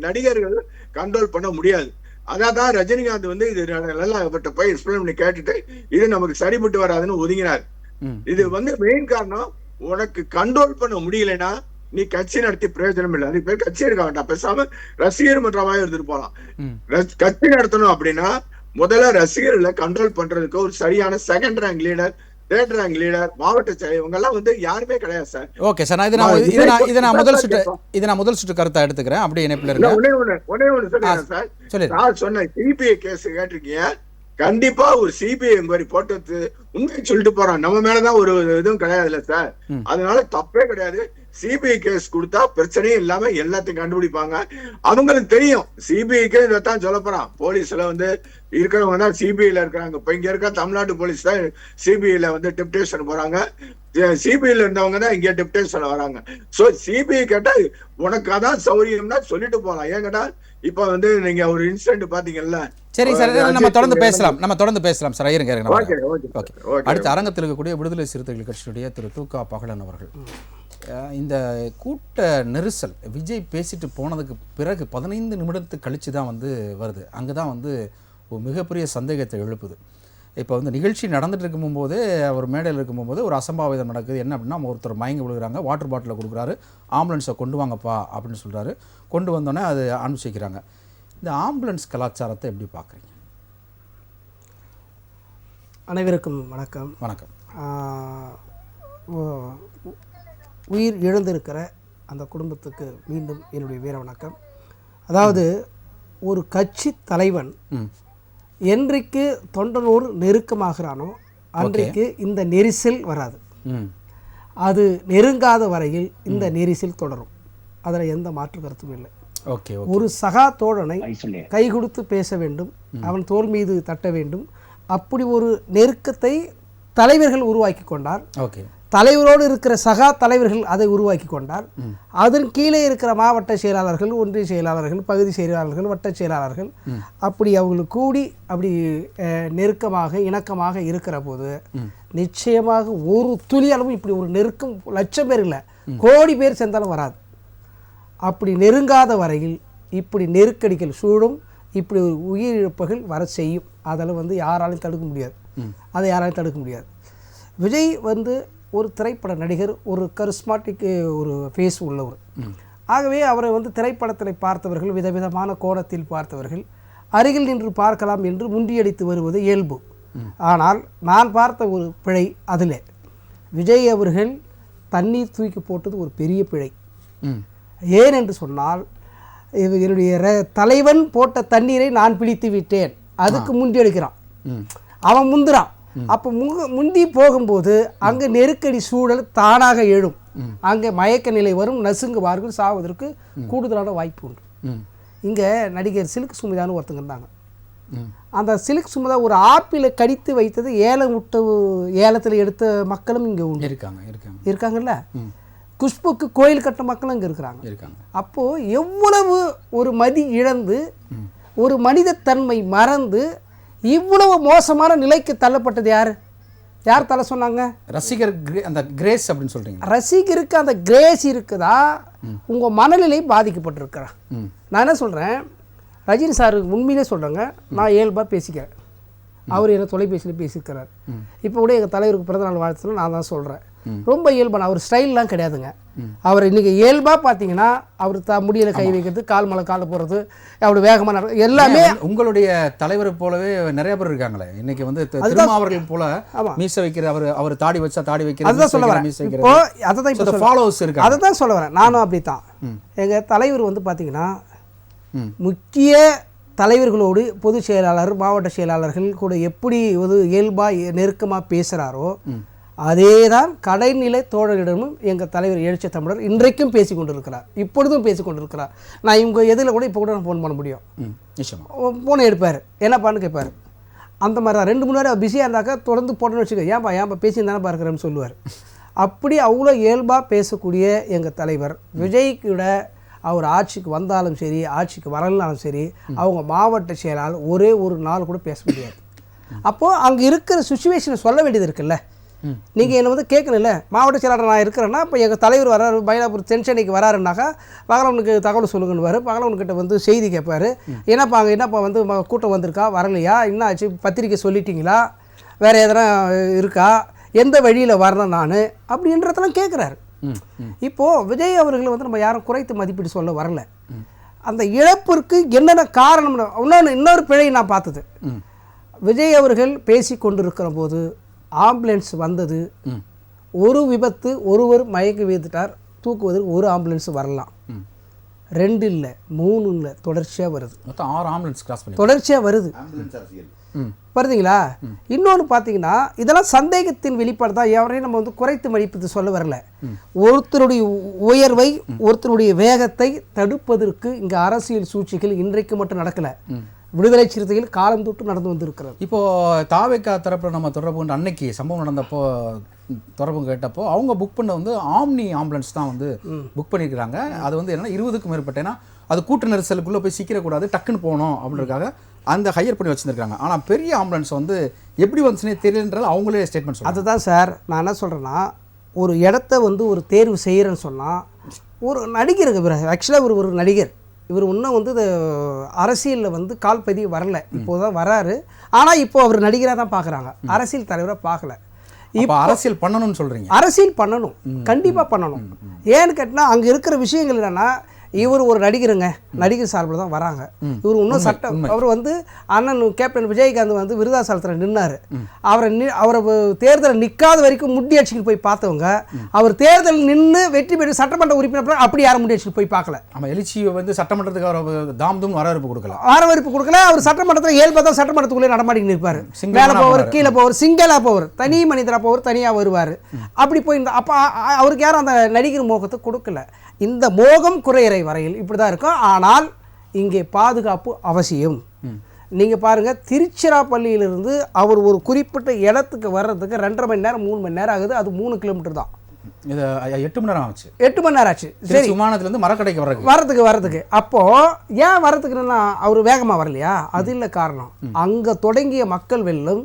நடிகர்கள் கண்ட்ரோல் பண்ண முடியாது. அதான் ரஜினிகாந்த் வந்து இது நல்லா அவர்கிட்ட போய் எக்ஸ்பிளைன் பண்ணி கேட்டுட்டு இது நமக்கு சரிபட்டு வராதுன்னு ஒதுங்கினார். இது வந்து மெயின் காரணம், உனக்கு கண்ட்ரோல் பண்ண முடியலன்னா நீ கட்சி நடத்தி பிரயோஜனம் இல்லை. அதுக்கு பேர் கட்சி இருக்க வேண்டாம், பேசாம ரசிகர் மன்றமாக எடுத்துட்டு போலாம். கட்சி நடத்தணும் அப்படின்னா முதல்ல ரசிகர்களை கண்ட்ரோல் பண்றதுக்கு ஒரு சரியான 2nd rank leader, 3rd rank leader, மாவட்ட செயலர், இவங்க எல்லாம் வந்து யாருமே கிடையாது சார். ஓகே சார், நான் முதல் சுற்று கருத்தை எடுத்துக்கிறேன். அப்படியே இணைப்புல இருக்கு. ஒன்னே ஒண்ணு சொல்லுங்க சார். நான் சொன்ன சிபிஐ கேஸ் கேட்டிருக்கீங்க, கண்டிப்பா ஒரு சிபிஐ என்கொயரி போட்டு உண்மையை சொல்லிட்டு போறான். நம்ம மேலதான் ஒரு இதுவும் கிடையாது இல்ல சார். அதனால தப்பே கிடையாது. சிபிஐ கேஸ் கொடுத்தா பிரச்சனையே இல்லாம எல்லாத்தையும் கண்டுபிடிப்பாங்க. அவங்களுக்கு தெரியும் சிபிஐக்கு இதைத்தான் சொல்ல போறான். போலீஸ்ல வந்து இருக்கிறவங்க தான் சிபிஐல இருக்கிறாங்க. இப்ப இங்க இருக்க தமிழ்நாட்டு போலீஸ் தான் சிபிஐல வந்து டெப்டேஷன் போறாங்க, சிபிஐல இருந்தவங்க தான் இங்க டெப்டேஷன் வராங்க. சோ சிபிஐ கேட்டா உனக்கு அதான் சௌரியம்னா சொல்லிட்டு போலாம். ஏன் கேட்டா இப்ப வந்து நீங்க ஒரு இன்சிடென்ட் பாத்தீங்கல்ல. சரி சார், நம்ம தொடர்ந்து பேசலாம் சார். இருங்க. அடுத்த அரங்கத்தில் இருக்கக்கூடிய விடுதலை சிறுத்தைகள் கட்சியினுடைய திரு து.க. பகலன் அவர்கள். இந்த கூட்ட நெரிசல் விஜய் பேசிட்டு போனதுக்கு பிறகு 15 நிமிடத்துக்கு கழித்து தான் வந்து வருது. அங்கே தான் வந்து ஒரு மிகப்பெரிய சந்தேகத்தை எழுப்புது. இப்போ வந்து நிகழ்ச்சி நடந்துட்டு இருக்கும்போதே அவர் மேடையில் இருக்கும்போது ஒரு அசம்பாவிதம் நடக்குது. என்ன அப்படின்னா, ஒருத்தர் மயங்கி விழுகிறாங்க, வாட்டர் பாட்டிலை கொடுக்குறாரு, ஆம்புலன்ஸை கொண்டு வாங்கப்பா அப்படின்னு சொல்கிறாரு. கொண்டு வந்தோடனே அது அனுப்பிச்சிக்கிறாங்க. இந்த ஆம்புலன்ஸ் கலாச்சாரத்தை எப்படி பார்க்குறீங்க? அனைவருக்கும் வணக்கம். வணக்கம். உயிர் இழந்திருக்கிற அந்த குடும்பத்துக்கு மீண்டும் என்னுடைய வீர வணக்கம். அதாவது ஒரு கட்சி தலைவன் என்றைக்கு தொண்டனோடு நெருக்கமாகிறானோ அன்றைக்கு இந்த நெரிசல் வராது. அது நெருங்காத வரையில் இந்த நெரிசல் தொடரும். அதில் எந்த மாற்று கருத்தும் இல்லை. ஓகே. ஒரு சகா தோழனை கை கொடுத்து பேச வேண்டும், அவன் தோள் மீது தட்ட வேண்டும். அப்படி ஒரு நெருக்கத்தை தலைவர்கள் உருவாக்கி கொண்டார். ஓகே. தலைவரோடு இருக்கிற சகா தலைவர்கள் அதை உருவாக்கி கொண்டார். அதன் கீழே இருக்கிற மாவட்ட செயலாளர்கள், ஒன்றிய செயலாளர்கள், பகுதி செயலாளர்கள், வட்ட செயலாளர்கள் அப்படி அவங்களுக்கு கூடி அப்படி நெருக்கமாக இணக்கமாக இருக்கிற போது நிச்சயமாக ஒரு துளி அளவும் இப்படி ஒரு நெருக்கம் லட்சம் பேர் இல்லை, கோடி பேர் சேர்ந்தாலும் வராது. அப்படி நெருங்காத வரையில் இப்படி நெருக்கடிகள் சூழும், இப்படி ஒரு உயிரிழப்புகள் வர செய்யும். அதில் வந்து யாராலையும் தடுக்க முடியாது. அதை யாராலையும் தடுக்க முடியாது. விஜய் வந்து ஒரு திரைப்பட நடிகர், ஒரு கரிஸ்மாட்டிக் ஒரு ஃபேஸ் உள்ளவர். ஆகவே அவரை வந்து திரைப்படத்தில் பார்த்தவர்கள், விதவிதமான கோணத்தில் பார்த்தவர்கள் அருகில் நின்று பார்க்கலாம் என்று முண்டியடித்து வருவது இயல்பு. ஆனால் நான் பார்த்த ஒரு பிழை அதில் விஜய் அவர்கள் தண்ணீர் தூக்கி போட்டது ஒரு பெரிய பிழை. ஏன் என்று சொன்னால், என்னுடைய தலைவன் போட்ட தண்ணீரை நான் பிடித்து விட்டேன், அதுக்கு முண்டி அடிக்கிறான், அவன் முந்துறான். அப்போ முந்தி போகும்போது அங்கே நெருக்கடி சூழல் தானாக எழும், அங்கே மயக்க நிலை வரும், நசுங்குவார்கள், சாவதற்கு கூடுதலான வாய்ப்பு உண்டு. இங்கே நடிகர் சில்க் சுமிதான்னு ஒருத்தங்க இருந்தாங்க. அந்த சில்க் சுமிதா ஒரு ஆப்பிளை கடித்து வைத்தது ஏலத்தில் எடுத்த மக்களும் இங்கே உண்டு இருக்காங்கல்ல. குஷ்புக்கு கோயில் கட்ட மக்களும் இங்கே இருக்கிறாங்க. அப்போது எவ்வளவு ஒரு மதி இழந்து, ஒரு மனிதத்தன்மை மறந்து இவ்வளவு மோசமான நிலைக்கு தள்ளப்பட்டது யார் தலை சொன்னாங்க? ரசிகர் அந்த கிரேஸ் அப்படின்னு சொல்றீங்க. ரசிகருக்கு அந்த கிரேஸ் இருக்குதா? உங்கள் மனநிலை பாதிக்கப்பட்டிருக்கிறா. நான் என்ன சொல்கிறேன், ரஜினி சார் உண்மையிலே சொல்கிறேங்க, நான் இயல்பாக பேசிக்கிறேன். அவர் என்ன தொலைபேசியில் பேசியிருக்கிறார். இப்போ கூட எங்கள் தலைவருக்கு பிறந்தநாள் வாழ்த்துன்னு நான் தான் சொல்கிறேன். ரொம்ப இயல்பான அவர் ஸ்டைல்லாம் கிடையாதுங்க. அவர் இன்றைக்கி இயல்பாக பார்த்தீங்கன்னா, அவர் முடியல கை வைக்கிறது, கால் மேலே காலை போடுறது, அவர் வேகமாக எல்லாமே. உங்களுடைய தலைவரை போலவே நிறைய பேர் இருக்காங்களே இன்னைக்கு வந்து திருமாவர்கள் போல மீச வைக்கிற, அவர் தாடி வச்சா தாடி வைக்கிற, அதுதான் சொல்ல வரேன். இப்போ அதை ஃபாலோவர்ஸ் இருக்கு, அதை தான் சொல்ல வரேன். நானும் அப்படித்தான். எங்கள் தலைவர் வந்து பார்த்தீங்கன்னா முக்கிய தலைவர்களோடு பொதுச் செயலாளர், மாவட்ட செயலாளர்கள் கூட எப்படி ஒரு இயல்பாக நெருக்கமாக பேசுகிறாரோ அதே தான் கடைநிலை தோழரிடமும் எங்கள் தலைவர் எழுச்சி தமிழர் இன்றைக்கும் பேசி கொண்டிருக்கிறார், இப்பொழுதும் பேசி கொண்டிருக்கிறார். நான் இவங்க எதில் கூட இப்போ கூட ஃபோன் பண்ண முடியும், ஃபோனை எடுப்பார், என்னப்பான்னு கேட்பார். அந்த மாதிரி தான் 2-3 நாள் பிஸியாக இருந்தாக்கா தொடர்ந்து போட்டோன்னு வச்சுக்க, ஏன்பா பேசியிருந்தானே பார்க்குறேன்னு சொல்லுவார். அப்படி அவ்வளோ இயல்பாக பேசக்கூடிய எங்கள் தலைவர் விஜய்க்கூட அவர் ஆட்சிக்கு வந்தாலும் சரி, ஆட்சிக்கு வரலனாலும் சரி, அவங்க மாவட்ட செயலாளர் ஒரே ஒரு நாள் கூட பேச முடியாது. அப்போது அங்கே இருக்கிற சுச்சுவேஷனை சொல்ல வேண்டியது இருக்குல்ல. நீங்கள் என்னை வந்து கேட்கணும்ல, மாவட்ட செயலாளர் நான் இருக்கிறேன்னா, இப்போ எங்கள் தலைவர் வராரு, மயிலாப்பூர் தென்சென்னைக்கு வராருன்னாக்கா பகலவனுக்கு தகவல் சொல்லுங்கன்னு பகலவன்கிட்ட வந்து செய்தி கேட்பார். என்னப்பா வந்து கூட்டம் வந்திருக்கா, வரலையா, என்ன ஆச்சு, பத்திரிக்கை சொல்லிட்டீங்களா, வேறு எதனா இருக்கா, எந்த வழியில் வரணும் நான் அப்படின்றதெல்லாம் கேட்குறாரு. இப்போது விஜய் அவர்களை வந்து நம்ம யாரும் குறைத்து மதிப்பீடு சொல்ல வரல. அந்த இழப்பிற்கு என்னென்ன காரணம், இன்னொரு பிழை நான் பார்த்தது, விஜய் அவர்கள் பேசி கொண்டிருக்கிற போது ஆம்புலன்ஸ் வந்தது, ஒரு விபத்து, ஒருவர் மயங்கி வீழ்ந்துட்டார், தூக்குவதற்கு ஒரு ஆம்புலன்ஸ் வரலாம், 2 இல்லை 3 இல்லை, தொடர்ச்சியாக வருது. மொத்தம் 6 ஆம்புலன்ஸ் கிராஸ் பண்ணி தொடர்ச்சியாக வருது. வருதுங்களா? இன்னொன்று பார்த்தீங்கன்னா, இதெல்லாம் சந்தேகத்தின் வெளிப்பாடு தான். எவரையும் நம்ம வந்து குறைத்து மதிப்பது சொல்ல வரல. ஒருத்தருடைய உயர்வை, ஒருத்தருடைய வேகத்தை தடுப்பதற்கு இங்கே அரசியல் சூழ்ச்சிகள் இன்றைக்கு மட்டும் நடக்கலை, விடுதலை சிறுத்தைகள் காலம் தொட்டு நடந்து வந்திருக்கிறது. இப்போது தாவேக்கா தரப்பில் நம்ம தொடர்பு கொண்டு அன்னைக்கு சம்பவம் நடந்தப்போ தொடர்பு கேட்டப்போ அவங்க புக் பண்ண வந்து ஆம்னி ஆம்புலன்ஸ் தான் வந்து புக் பண்ணியிருக்கிறாங்க. அது வந்து என்னன்னா 20க்கும் மேற்பட்ட, ஏன்னா அது கூட்ட நெரிசலுக்குள்ளே போய் சிக்கிடக்கூடாது, டக்குன்னு போகணும் அப்படின்றதுக்காக அந்த ஹையர் பண்ணி வச்சுருக்காங்க. ஆனால் பெரிய ஆம்புலன்ஸ் வந்து எப்படி வந்துச்சுன்னே தெரியலன்றது அவங்களே ஸ்டேட்மெண்ட் சொல்லுவாங்க. அதுதான் சார் நான் என்ன சொல்கிறேன்னா, ஒரு இடத்த வந்து ஒரு தேர்வு செய்கிறேன்னு சொன்னால் ஒரு நடிகருக்கு ஆக்சுவலாக ஒரு நடிகர் இவர் இன்னும் வந்து அரசியலில் வந்து கால் பதிவு வரல, இப்போ தான் வராரு. ஆனால் இப்போ அவர் நடிகராக தான் பார்க்குறாங்க, அரசியல் தலைவராக பார்க்கல. இப்போ அரசியல் பண்ணணும்னு சொல்கிறீங்க? அரசியல் பண்ணணும், கண்டிப்பாக பண்ணணும். ஏன்னு கேட்டால் அங்கே இருக்கிற விஷயங்கள் என்னென்னா, இவர் ஒரு நடிகருங்க, நடிகர் சார்பில் தான் வராங்க. இவர் இன்னும் சட்டம் அவர் வந்து அண்ணன் கேப்டன் விஜயகாந்த் வந்து விருதாசலத்தில் நின்னார். அவரை தேர்தலில் நிற்காத வரைக்கும் முட்டி அடிச்சுட்டு போய் பார்த்தவங்க, அவர் தேர்தல் நின்று வெற்றி பெற்று சட்டமன்ற உறுப்பினர் அப்படி யாரும் முட்டி அடிச்சுட்டு போய் பார்க்கல. நம்ம எழுச்சியை வந்து சட்டமன்றத்துக்கு அவர் தாம் வரவேற்பு கொடுக்கல, அவர் சட்டமன்றத்தில் இயல்பாக தான் சட்டமன்றத்துக்குள்ளே நடமாடி நிற்பார். மேலே போவர், கீழே போவர், சிங்கலாக போவர், தனி மனிதராக போவர், தனியாக வருவார். அப்படி போயிருந்தா அப்போ அவருக்கு யாரும் அந்த நடிகர் மோகத்தை கொடுக்கல. இந்த மோகம் குறையறை வரையில் இப்படி தான் இருக்கும். ஆனால் இங்கே பாதுகாப்பு அவசியம். நீங்கள் பாருங்கள், திருச்சிராப்பள்ளியிலிருந்து அவர் ஒரு குறிப்பிட்ட இடத்துக்கு வர்றதுக்கு 2.5 மணி நேரம் 3 மணி நேரம் ஆகுது. அது 3 கிலோமீட்டர் தான். இது 8 மணி நேரம் ஆச்சு. 8 மணி நேரம் ஆச்சு. சரி, விமானத்துலேருந்து மரக்கடைக்கு வர்றதுக்கு அப்போது ஏன் வர்றதுக்குன்னா அவர் வேகமாக வரலையா? அது இல்லை காரணம். அங்கே தொடங்கிய மக்கள் வெள்ளம்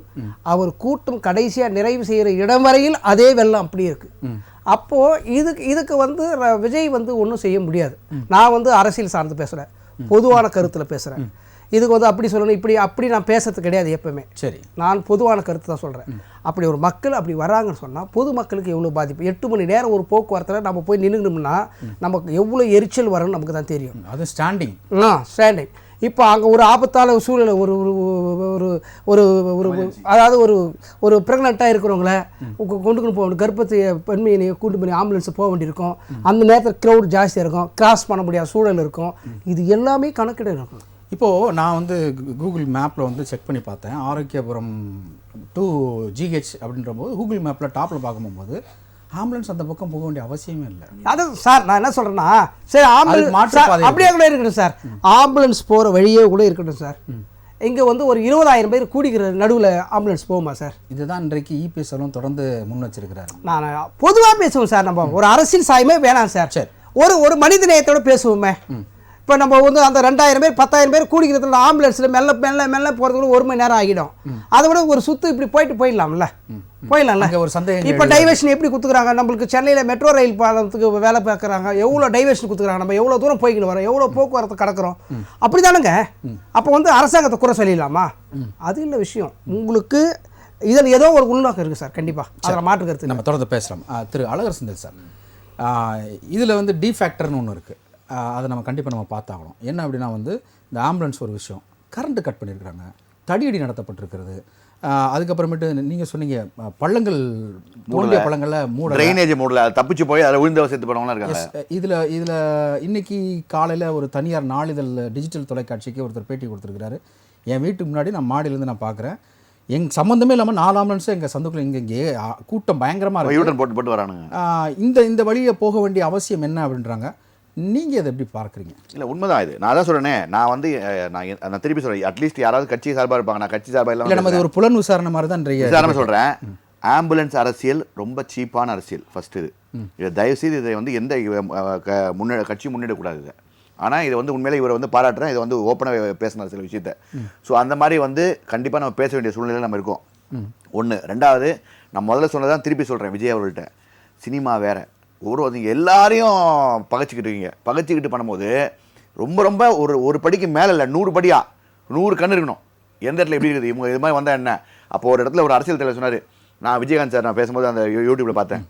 அவர் கூட்டம் கடைசியாக நிறைவு செய்கிற இடம் வரையில் அதே வெள்ளம் அப்படி இருக்குது. அப்போது இதுக்கு வந்து விஜய் வந்து ஒன்றும் செய்ய முடியாது. நான் வந்து அரசியல் சார்ந்து பேசுகிறேன், பொதுவான கருத்தில் பேசுகிறேன். இதுக்கு வந்து அப்படி சொல்லணும் அப்படி நான் பேசுறது கிடையாது எப்பவுமே. சரி, நான் பொதுவான கருத்து தான் சொல்கிறேன். அப்படி ஒரு மக்கள் அப்படி வராங்கன்னு சொன்னால் பொதுமக்களுக்கு எவ்வளோ பாதிப்பு. 8 மணி நேரம் ஒரு போக்குவரத்தில் நம்ம போய் நின்றுக்கணும்னா நமக்கு எவ்வளோ எரிச்சல் வரும்னு நமக்கு தான் தெரியும். அது ஸ்டாண்டிங். இப்போ அங்கே ஒரு ஆபத்தான சூழ்நிலை, ஒரு ஒரு ஒரு ஒரு அதாவது ஒரு ப்ரெக்னெண்ட்டாக இருக்கிறவங்கள கொண்டுக்கணும் போக வேண்டிய கர்ப்பத்தை பெண்மையை கூட்டு பண்ணி ஆம்புலன்ஸை போக வேண்டியிருக்கும். அந்த நேரத்தில் க்ரௌட் ஜாஸ்தியாக இருக்கும், கிராஸ் பண்ண முடியாத சூழல் இருக்கும். இது எல்லாமே கணக்கிட இருக்கும். இப்போது நான் வந்து கூகுள் மேப்பில் வந்து செக் பண்ணி பார்த்தேன். ஆரோக்கியபுரம் டு GH அப்படின்ற போது கூகுள் மேப்பில் டாப்பில் பார்க்கும்போது ஆம்புலன்ஸ் அந்த பக்கம் போக வேண்டிய அவசியமே இல்லை. அதான் சார் நான் என்ன சொல்கிறேன்னா, சரி ஆம்புலன்ஸ் அப்படியே கூட இருக்கட்டும் சார், ஆம்புலன்ஸ் போகிற வழியே கூட இருக்கட்டும் சார். இங்கே வந்து ஒரு 20,000 பேர் கூடிக்கிற நடுவில் ஆம்புலன்ஸ் போகுமா சார்? இதுதான் இன்றைக்கு EPS தொடர்ந்து முன் வச்சிருக்கிறாரு. நான் பொதுவாக பேசுவோம் சார், நம்ம ஒரு அரசியல் சாயமே வேணாம் சார். சரி, ஒரு மனித நேயத்தோடு பேசுவோமே. இப்போ நம்ம வந்து அந்த 2,000 பேர் 10,000 பேர் கூடிக்கிறதுல ஆம்புலன்ஸில் மெல்ல போகிறதுக்குள்ள 1 மணி நேரம் ஆகிடும். அதை விட ஒரு சுற்று இப்படி போயிடலாம்ல. ஒரு சந்தேகம். இப்போ டைவர்ஷன் எப்படி கொடுத்துக்கிறாங்க நம்மளுக்கு? சென்னையில் மெட்ரோ ரயில் பாலத்துக்கு வேலை பார்க்குறாங்க, எவ்வளோ டைவர்ஷன் கொடுத்துக்கிறாங்க, நம்ம எவ்வளோ தூரம் போய்கிட்டு வரோம், எவ்வளோ போக்குவரத்து கடக்கிறோம். அப்படி தானுங்க. அப்போ வந்து அரசாங்கத்தை குறை சொல்லிடலாமா? அது இல்லை விஷயம். உங்களுக்கு இதில் ஏதோ ஒரு உள்நோக்கம் இருக்குது சார், கண்டிப்பாக. அதில் மாற்று கருத்து நம்ம தொடர்ந்து பேசலாம். திரு அழகர் செந்தில் சார், இதில் வந்து டி ஃபேக்டர்னு ஒன்று இருக்குது, அதை நம்ம கண்டிப்பாக நம்ம பார்த்தாகணும். என்ன அப்படின்னா வந்து இந்த ஆம்புலன்ஸ் ஒரு விஷயம், கரண்ட்டு கட் பண்ணியிருக்கிறாங்க, தடியடி நடத்தப்பட்டிருக்கிறது. அதுக்கப்புறமேட்டு நீங்கள் சொன்னீங்க பள்ளங்கள் மூடிய பள்ளங்களில் ட்ரைனேஜ் மூடல, தப்பிச்சு போய் அதை விழுந்த சேர்த்து போனவங்களாம் இருக்காங்க. இதில் இன்னைக்கு காலையில் ஒரு தனியார் நாளிதழ் டிஜிட்டல் தொலைக்காட்சிக்கு ஒருத்தர் பேட்டி கொடுத்துருக்கிறாரு. என் வீட்டுக்கு முன்னாடி நான் மாடியிலேருந்து நான் பார்க்குறேன், எங்கள் சம்மந்தமே இல்லாமல் 4 ஆம்புலன்ஸும் எங்கள் சந்துக்குள்ள இங்கே கூட்டம் பயங்கரமாக இருக்கு, போட்டு வரானுங்க. இந்த வழியை போக வேண்டிய அவசியம் என்ன அப்படின்றாங்க. நீங்கள் அதை எப்படி பார்க்குறீங்க? இல்லை, உண்மைதான் இது. நான் தான் சொல்கிறேனே, நான் திருப்பி சொல்கிறேன், அட்லீஸ்ட் யாராவது கட்சி சார்பாக இருப்பாங்க. நான் கட்சி சார்பாக இல்லை, நம்ம ஒரு புலன் விசாரணை மாதிரி தான் விசாரணை சொல்கிறேன். ஆம்புலன்ஸ் அரசியல் ரொம்ப சீப்பான அரசியல். ஃபஸ்ட்டு இதை தயவுசெய்து இதை வந்து எந்த கட்சி முன்னெடுக்கக்கூடாது இதை. ஆனால் இதை வந்து உண்மையிலே இவரை வந்து பாராட்டுறேன், இதை வந்து ஓப்பனாக பேசின சில விஷயத்தை. ஸோ அந்த மாதிரி வந்து கண்டிப்பாக நம்ம பேச வேண்டிய சூழ்நிலையில் நம்ம இருக்கோம். ஒன்று. ரெண்டாவது, நான் முதல்ல சொன்னதான் திருப்பி சொல்கிறேன் விஜய் அவர்கள்ட்ட, சினிமா வேறு, எல்லாரையும் பகச்சிக்கிட்டு பண்ணும்போது ரொம்ப ஒரு படிக்கு மேலே இல்லை, 100 படியாக 100 கண் இருக்கணும். எந்த இடத்துல எப்படி இருக்குது, இவங்க இது மாதிரி வந்தால் என்ன. அப்போ ஒரு இடத்துல ஒரு அரசியல் தலைவர் சொன்னார், நான் விஜயகாந்த் சார் நான் பேசும்போது அந்த யூடியூப்பில் பார்த்தேன்,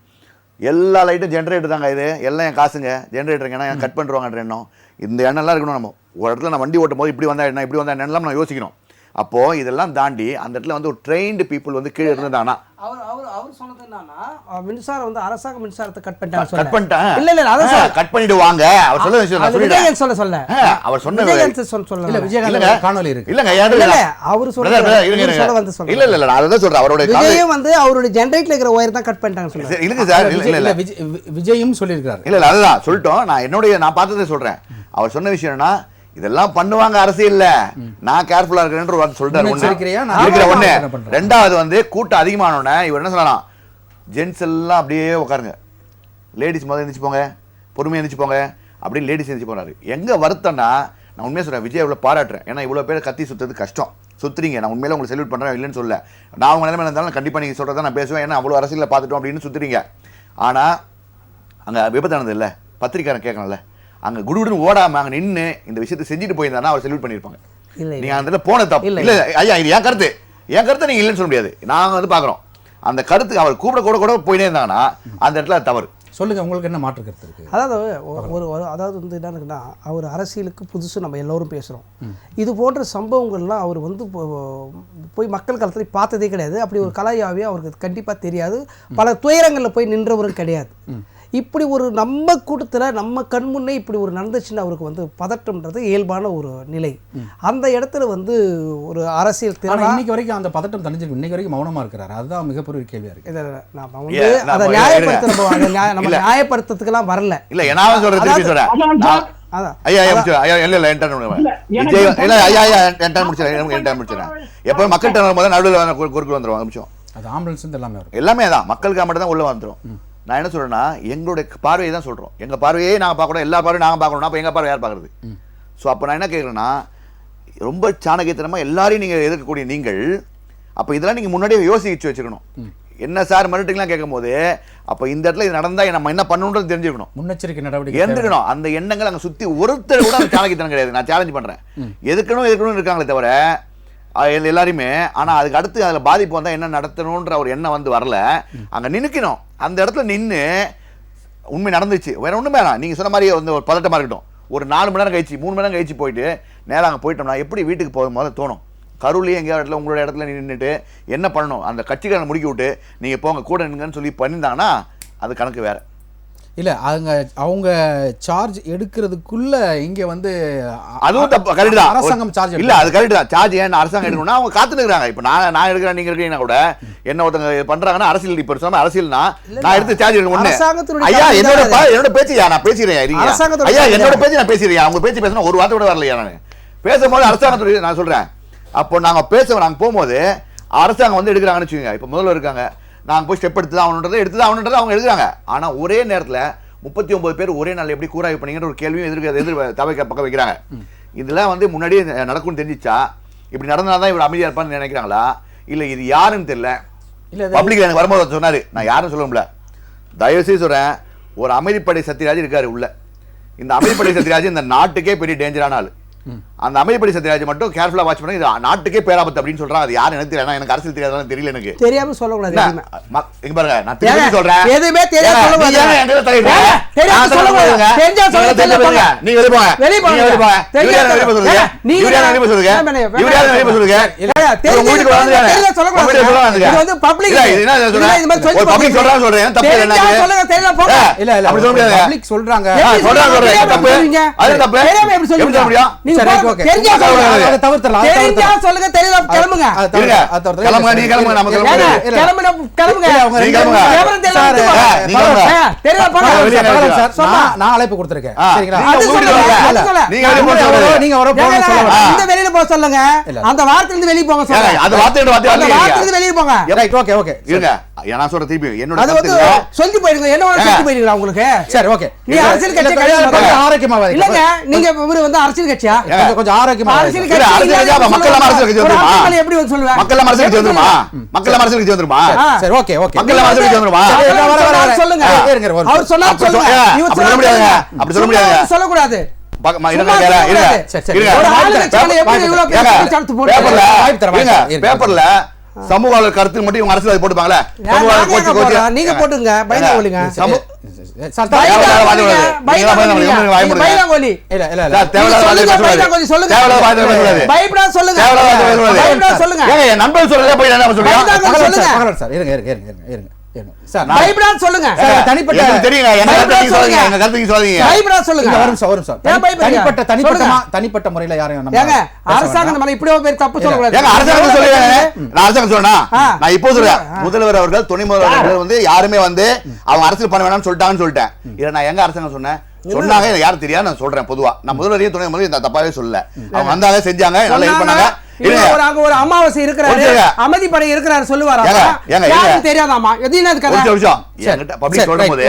எல்லா லைட்டும் ஜென்ரேட்டர் தாங்க, இது எல்லாம் என் காசுங்க, ஜென்ரேட்டருங்க, ஏன்னா கட் பண்ணுறாங்கன்ற எண்ணம். இந்த எண்ணெல்லாம் இருக்கணும். நம்ம ஒரு இடத்துல நான் வண்டி ஓட்டும் போது இப்படி வந்தால் என்ன, இப்படி வந்தால் என்னெல்லாம் நான் யோசிக்கணும். அப்போது இதெல்லாம் தாண்டி அந்த இடத்துல வந்து ஒரு ட்ரெயின்டு பீப்புள் வந்து கீழே இருந்ததானா, அவர் சொன்னது என்னன்னா, மின்சாரம் வந்து அரசாங்க மின்சாரத்தை கட் பண்ணிட்டாங்க. இல்ல அதான் கட் பண்ணிடுவாங்க அவர் சொல்ல விஷயம். நான் விஜயகாந்த் சொல்ல அவர் சொன்ன இல்ல, விஜயகாந்த் காணொலி இருக்கு. இல்லங்க, அவர் சொல்ல வந்து சொல்ல இல்ல நான் அதான் சொல்றேன். அவரோட விஜயம் வந்து அவருடைய ஜெனரேட்டர்ல இருக்கிற ஒயர் தான் கட் பண்ணிட்டாங்க சொல்லுங்க. இல்லங்க சார், இல்ல விஜயும் சொல்லியிருக்காரு. இல்ல அதுதான் சொல்லிட்டோம். நான் பார்த்ததை சொல்றேன். அவர் சொன்ன விஷயம் என்னன்னா, இதெல்லாம் பண்ணுவாங்க அரசியல்ல, நான் கேர்ஃபுல்லா இருக்கிறேன்ற ஒரு சொல்றாரு. ஒண்ணு. ரெண்டாவது வந்து கூட்டம் அதிகமானோடனே இவர் என்ன சொல்லலாம், ஜென்ட்ஸ் எல்லாம் அப்படியே உட்காருங்க, லேடிஸ் முதல்ல எழுந்திரிச்சு போங்க, பொறுமையாக எழுந்திரிச்சு போங்க அப்படின்னு லேடிஸ் எழுந்திரிச்சு போனாரு. எங்க வருத்தம்னா, நான் உண்மையாக சொல்றேன், விஜய் இவ்வளோ பாராட்டுறேன். ஏன்னா இவ்வளோ பேர் கத்தி சுற்றுறது கஷ்டம், சுத்துறீங்க. நான் உண்மையில உங்களுக்கு செல்யூட் பண்றேன், இல்லைன்னு சொல்ல. நான் உங்க நிலைமையில இருந்தாலும் கண்டிப்பா நீங்க சொல்றதை நான் பேசுவேன், ஏன்னா அவ்வளோ அரசியலில் பார்த்துட்டோம் அப்படின்னு சுத்துறீங்க. ஆனால் அங்கே விபத்து நடந்தது இல்லை, பத்திரிக்காரன் கேட்கணும்ல, அங்கே குடுகுடுன்னு ஓடாமல் அங்கே நின்று இந்த விஷயத்தை செஞ்சுட்டு போயிருந்தாருன்னா அவர் செல்யூட் பண்ணியிருப்பாங்க. நீங்கள் அந்த இடத்துல போன தப்பு இல்லை. ஐயா இது என் கருத்தை நீங்கள் இல்லைன்னு சொல்ல முடியாது. நாங்கள் வந்து பார்க்குறோம் அந்த கருத்துக்கு அவர் கூட போயிட்டே இருந்தாங்கன்னா அந்த இடத்துல தவறு. சொல்லுங்க, உங்களுக்கு என்ன மாற்று கருத்து இருக்கு? அதாவது வந்து என்னன்னா, அவர் அரசியலுக்கு புதுசு நம்ம எல்லோரும் பேசுகிறோம். இது போன்ற சம்பவங்கள்லாம் அவர் வந்து போய் மக்கள் காலத்தில் பார்த்ததே கிடையாது. அப்படி ஒரு கலாயாவே அவருக்கு கண்டிப்பாக தெரியாது. பல துயரங்களில் போய் நின்றவரும் கிடையாது. இப்படி ஒரு நம்ம கூட்டத்தில் நம்ம கண்முன்னே இப்படி ஒரு நடந்துச்சுன்னு அவருக்கு வந்து பதட்டம்ன்றது இயல்பான ஒரு நிலை. அந்த இடத்துல வந்து ஒரு அரசியல் இன்னைக்கு வரைக்கும் அந்த பதட்டம் தணிஞ்சிருக்கு, இன்னைக்கு வரைக்கும் மௌனமா இருக்கிறாரு. அதுதான் மிகப்பெரிய கேள்வியா இருக்கு. நம்ம வந்து அதை நம்ம நியாயப்படுத்துறதுக்கெல்லாம் வரல. இல்ல நான் சொல்றேன் எப்போ மக்கள்கிட்ட நடுவில் குறுக்கு வந்துடும். அது ஆம்புலன்ஸ் எல்லாமே தான் மக்களுக்காக மட்டும் தான் உள்ள வந்துடும். நான் என்ன சொல்றேன்னா, எங்களுடைய பார்வையை தான் சொல்றோம். எங்க பார்வையே நாங்கள் பார்க்கணும், எல்லா பார்வையும் நாங்கள் பார்க்கணும். அப்போ எங்க பார்வை யார் பார்க்கறது? ஸோ அப்போ நான் என்ன கேட்குறேன்னா, ரொம்ப சாணக்கியத்தனமாக எல்லாரையும் நீங்கள் எதிர்க்கக்கூடிய நீங்கள் அப்போ இதெல்லாம் நீங்கள் முன்னாடியே யோசிச்சு வச்சுக்கணும். என்ன சார் மிரட்டிங்கலாம் கேட்கும் போது அப்போ இந்த இடத்துல இது நடந்தால் நம்ம என்ன பண்ணணுன்றது தெரிஞ்சுக்கணும், முன்னெச்சரிக்கை நடவடிக்கை எடுத்துக்கணும். அந்த எண்ணங்கள் அங்கே சுற்றி ஒருத்தர் கூட அந்த சாணக்கியத்தனம் கிடையாது. நான் சேலஞ்ச் பண்ணுறேன். எதுக்கணும் இருக்காங்களே தவிர எல்லாருமே. ஆனால் அதுக்கு அடுத்து அதில் பாதிப்பு வந்தால் என்ன நடத்தணுன்ற ஒரு எண்ணம் வந்து வரல. அங்கே நிற்கணும், அந்த இடத்துல நின்று உண்மை நடந்துச்சு, வேற ஒன்றுமே வேணாம். நீங்கள் சொன்ன மாதிரி வந்து ஒரு பதட்டமாக இருக்கட்டும். ஒரு 4 மணி நேரம் கழிச்சு 3 மணி நேரம் கழிச்சு போயிட்டு நேராக அங்கே போயிட்டோம்னா எப்படி வீட்டுக்கு போகும் போது தோணும்? கரூர்லேயே எங்கேயா இடத்துல உங்களோட இடத்துல நின்றுட்டு என்ன பண்ணணும், அந்த கட்சிக்காரனை முடிக்கி விட்டு நீங்கள் போங்க கூட நின்னுங்கன்னு சொல்லி பண்ணியிருந்தாங்கன்னா அது கணக்கு வேறு. இல்லை, அவங்க சார்ஜ் எடுக்கிறதுக்குள்ள இங்கே வந்து அதுவும் தப்பு, கரெக்ட் தான். அரசாங்கம் சார்ஜ் இல்லை, அது கரெக்ட் தான். சார்ஜ் ஏன் அரசாங்கம் எடுக்கணும்னா அவங்க காத்துனுக்குறாங்க. இப்போ நான் எடுக்கிறேன், நீங்கள் இருக்கிறீங்கன்னா கூட என்ன ஒருத்தங்க பண்ணுறாங்கன்னா அரசியல். இப்போ சொன்ன அரசியல்னா நான் எடுத்து சார்ஜ் எடுக்க ஒன்று. ஐயா என்னோட பேச்சு நான் பேசுகிறேன். ஐயா என்னோட பேச்சு நான் பேசுகிறேன். அவங்க பேச்சு பேசினா ஒரு வார்த்தை கூட வரலையா? நான் பேசும்போது அரசாங்கத்துடைய நான் சொல்கிறேன். அப்போ நாங்கள் போகும்போது அரசாங்கம் வந்து எடுக்கிறாங்கன்னு வச்சுக்கோங்க. இப்போ முதல்ல இருக்காங்க, நாங்கள் போய் ஸ்டெப் எடுத்து தான் ஆகணுன்றதை அவங்க எடுக்கிறாங்க. ஆனால் ஒரே நேரத்தில் 39 பேர் ஒரே நாள் எப்படி கூராய்வு பண்ணீங்கன்ற ஒரு கேள்வியும் எதிர் தவை பக்கம் வைக்கிறாங்க. இதெல்லாம் வந்து முன்னாடியே நடக்கும்னு தெரிஞ்சிச்சா இப்படி நடந்தால் தான் இவர் அமைதியாக இருப்பான்னு நினைக்கிறாங்களா? இல்லை இது யாருன்னு தெரியல. இல்லை பப்ளிக் எனக்கு வரும்போது சொன்னார், நான் யாரும் சொல்ல முடியல. தயவுசெய்து சொல்கிறேன், ஒரு அமைதிப்படை சத்யராஜ் இருக்காரு உள்ள. இந்த அமைதிப்படை சத்யராஜ் இந்த நாட்டுக்கே பெரிய டேஞ்சரான ஆள். அந்த அமைதிப்படை சத்யராஜ் மட்டும் கேர்ஃபுல்லா வாட்ச் பண்ணி இது நாட்டுக்கே பேராபத்து அப்படின்னு சொல்றாங்க. அது யாரு எனக்கு தெரியல, எனக்கு அரசியல் தெரியாதனால தெரியல. எனக்கு தெரியாம சொல்லக்கூடாது. இங்க பாருங்க, நான் தெரிஞ்சு சொல்றேன். எதுமே தெரியாம சொல்லக்கூடாது. தெரியாம சொல்லக்கூடாது. தெரிஞ்சா சொல்லுங்க. நீங்க வெளிய போங்க. வெளிய போங்க. தெரியாம வெளிய சொல்லுங்க. நீங்க வெளிய சொல்லுங்க. இவரே வெளிய சொல்லுங்க. தெரியாம சொல்லக்கூடாது. இது வந்து பப்ளிக். இல்ல இது என்ன சொல்றேன்? இது மாதிரி சொல்லி பப்ளிக் சொல்றாங்க சொல்றேன். தப்பு என்ன? சொல்லுங்க. தெரியல போங்க. இல்ல அப்படி சொல்ல முடியாது. பப்ளிக் சொல்றாங்க. சொல்றாங்க தப்பு. அது தப்பு. தெரியாம எப்படி சொல்ல முடியும்? அரசியல் கட்சியா கொஞ்சம் ஆரோக்கியமா சொல்லக்கூடாது. சமூக கருத்து மட்டும் இவங்க அரசியல் போட்டுப்பாங்களே, நீங்க போட்டுங்க. தனிப்பட்ட முறையில் யாரையும் அரசாங்கம் இப்படி பேர் தப்பு சொல்லக்கூடாது. நான் இப்போ சொல்றேன், முதல்வர் அவர்கள் துணை முதல்வர் வந்து யாருமே வந்து அவங்க அரசியல் பண்ண வேணாம்னு சொல்லிட்டாங்கன்னு சொல்லிட்டேன். இதை நான் எங்க அரசாங்கம் சொன்னேன்? சொன்னாங்க, எனக்கு யாரும் தெரியாது. நான் சொல்றேன் பொதுவா, நான் முதல்வரையும் துணை முதல்வர் இந்த தப்பாவே சொல்லல. அவங்க வந்தாங்க, செஞ்சாங்க, நல்லா இது பண்ணாங்க. ஒரு அமாவாசை இருக்கிறாரு, அமைதிப்படை இருக்கிறாரு சொல்லுவாரா? தெரியாதாமா? பப்ளிக் சொல்லும் போது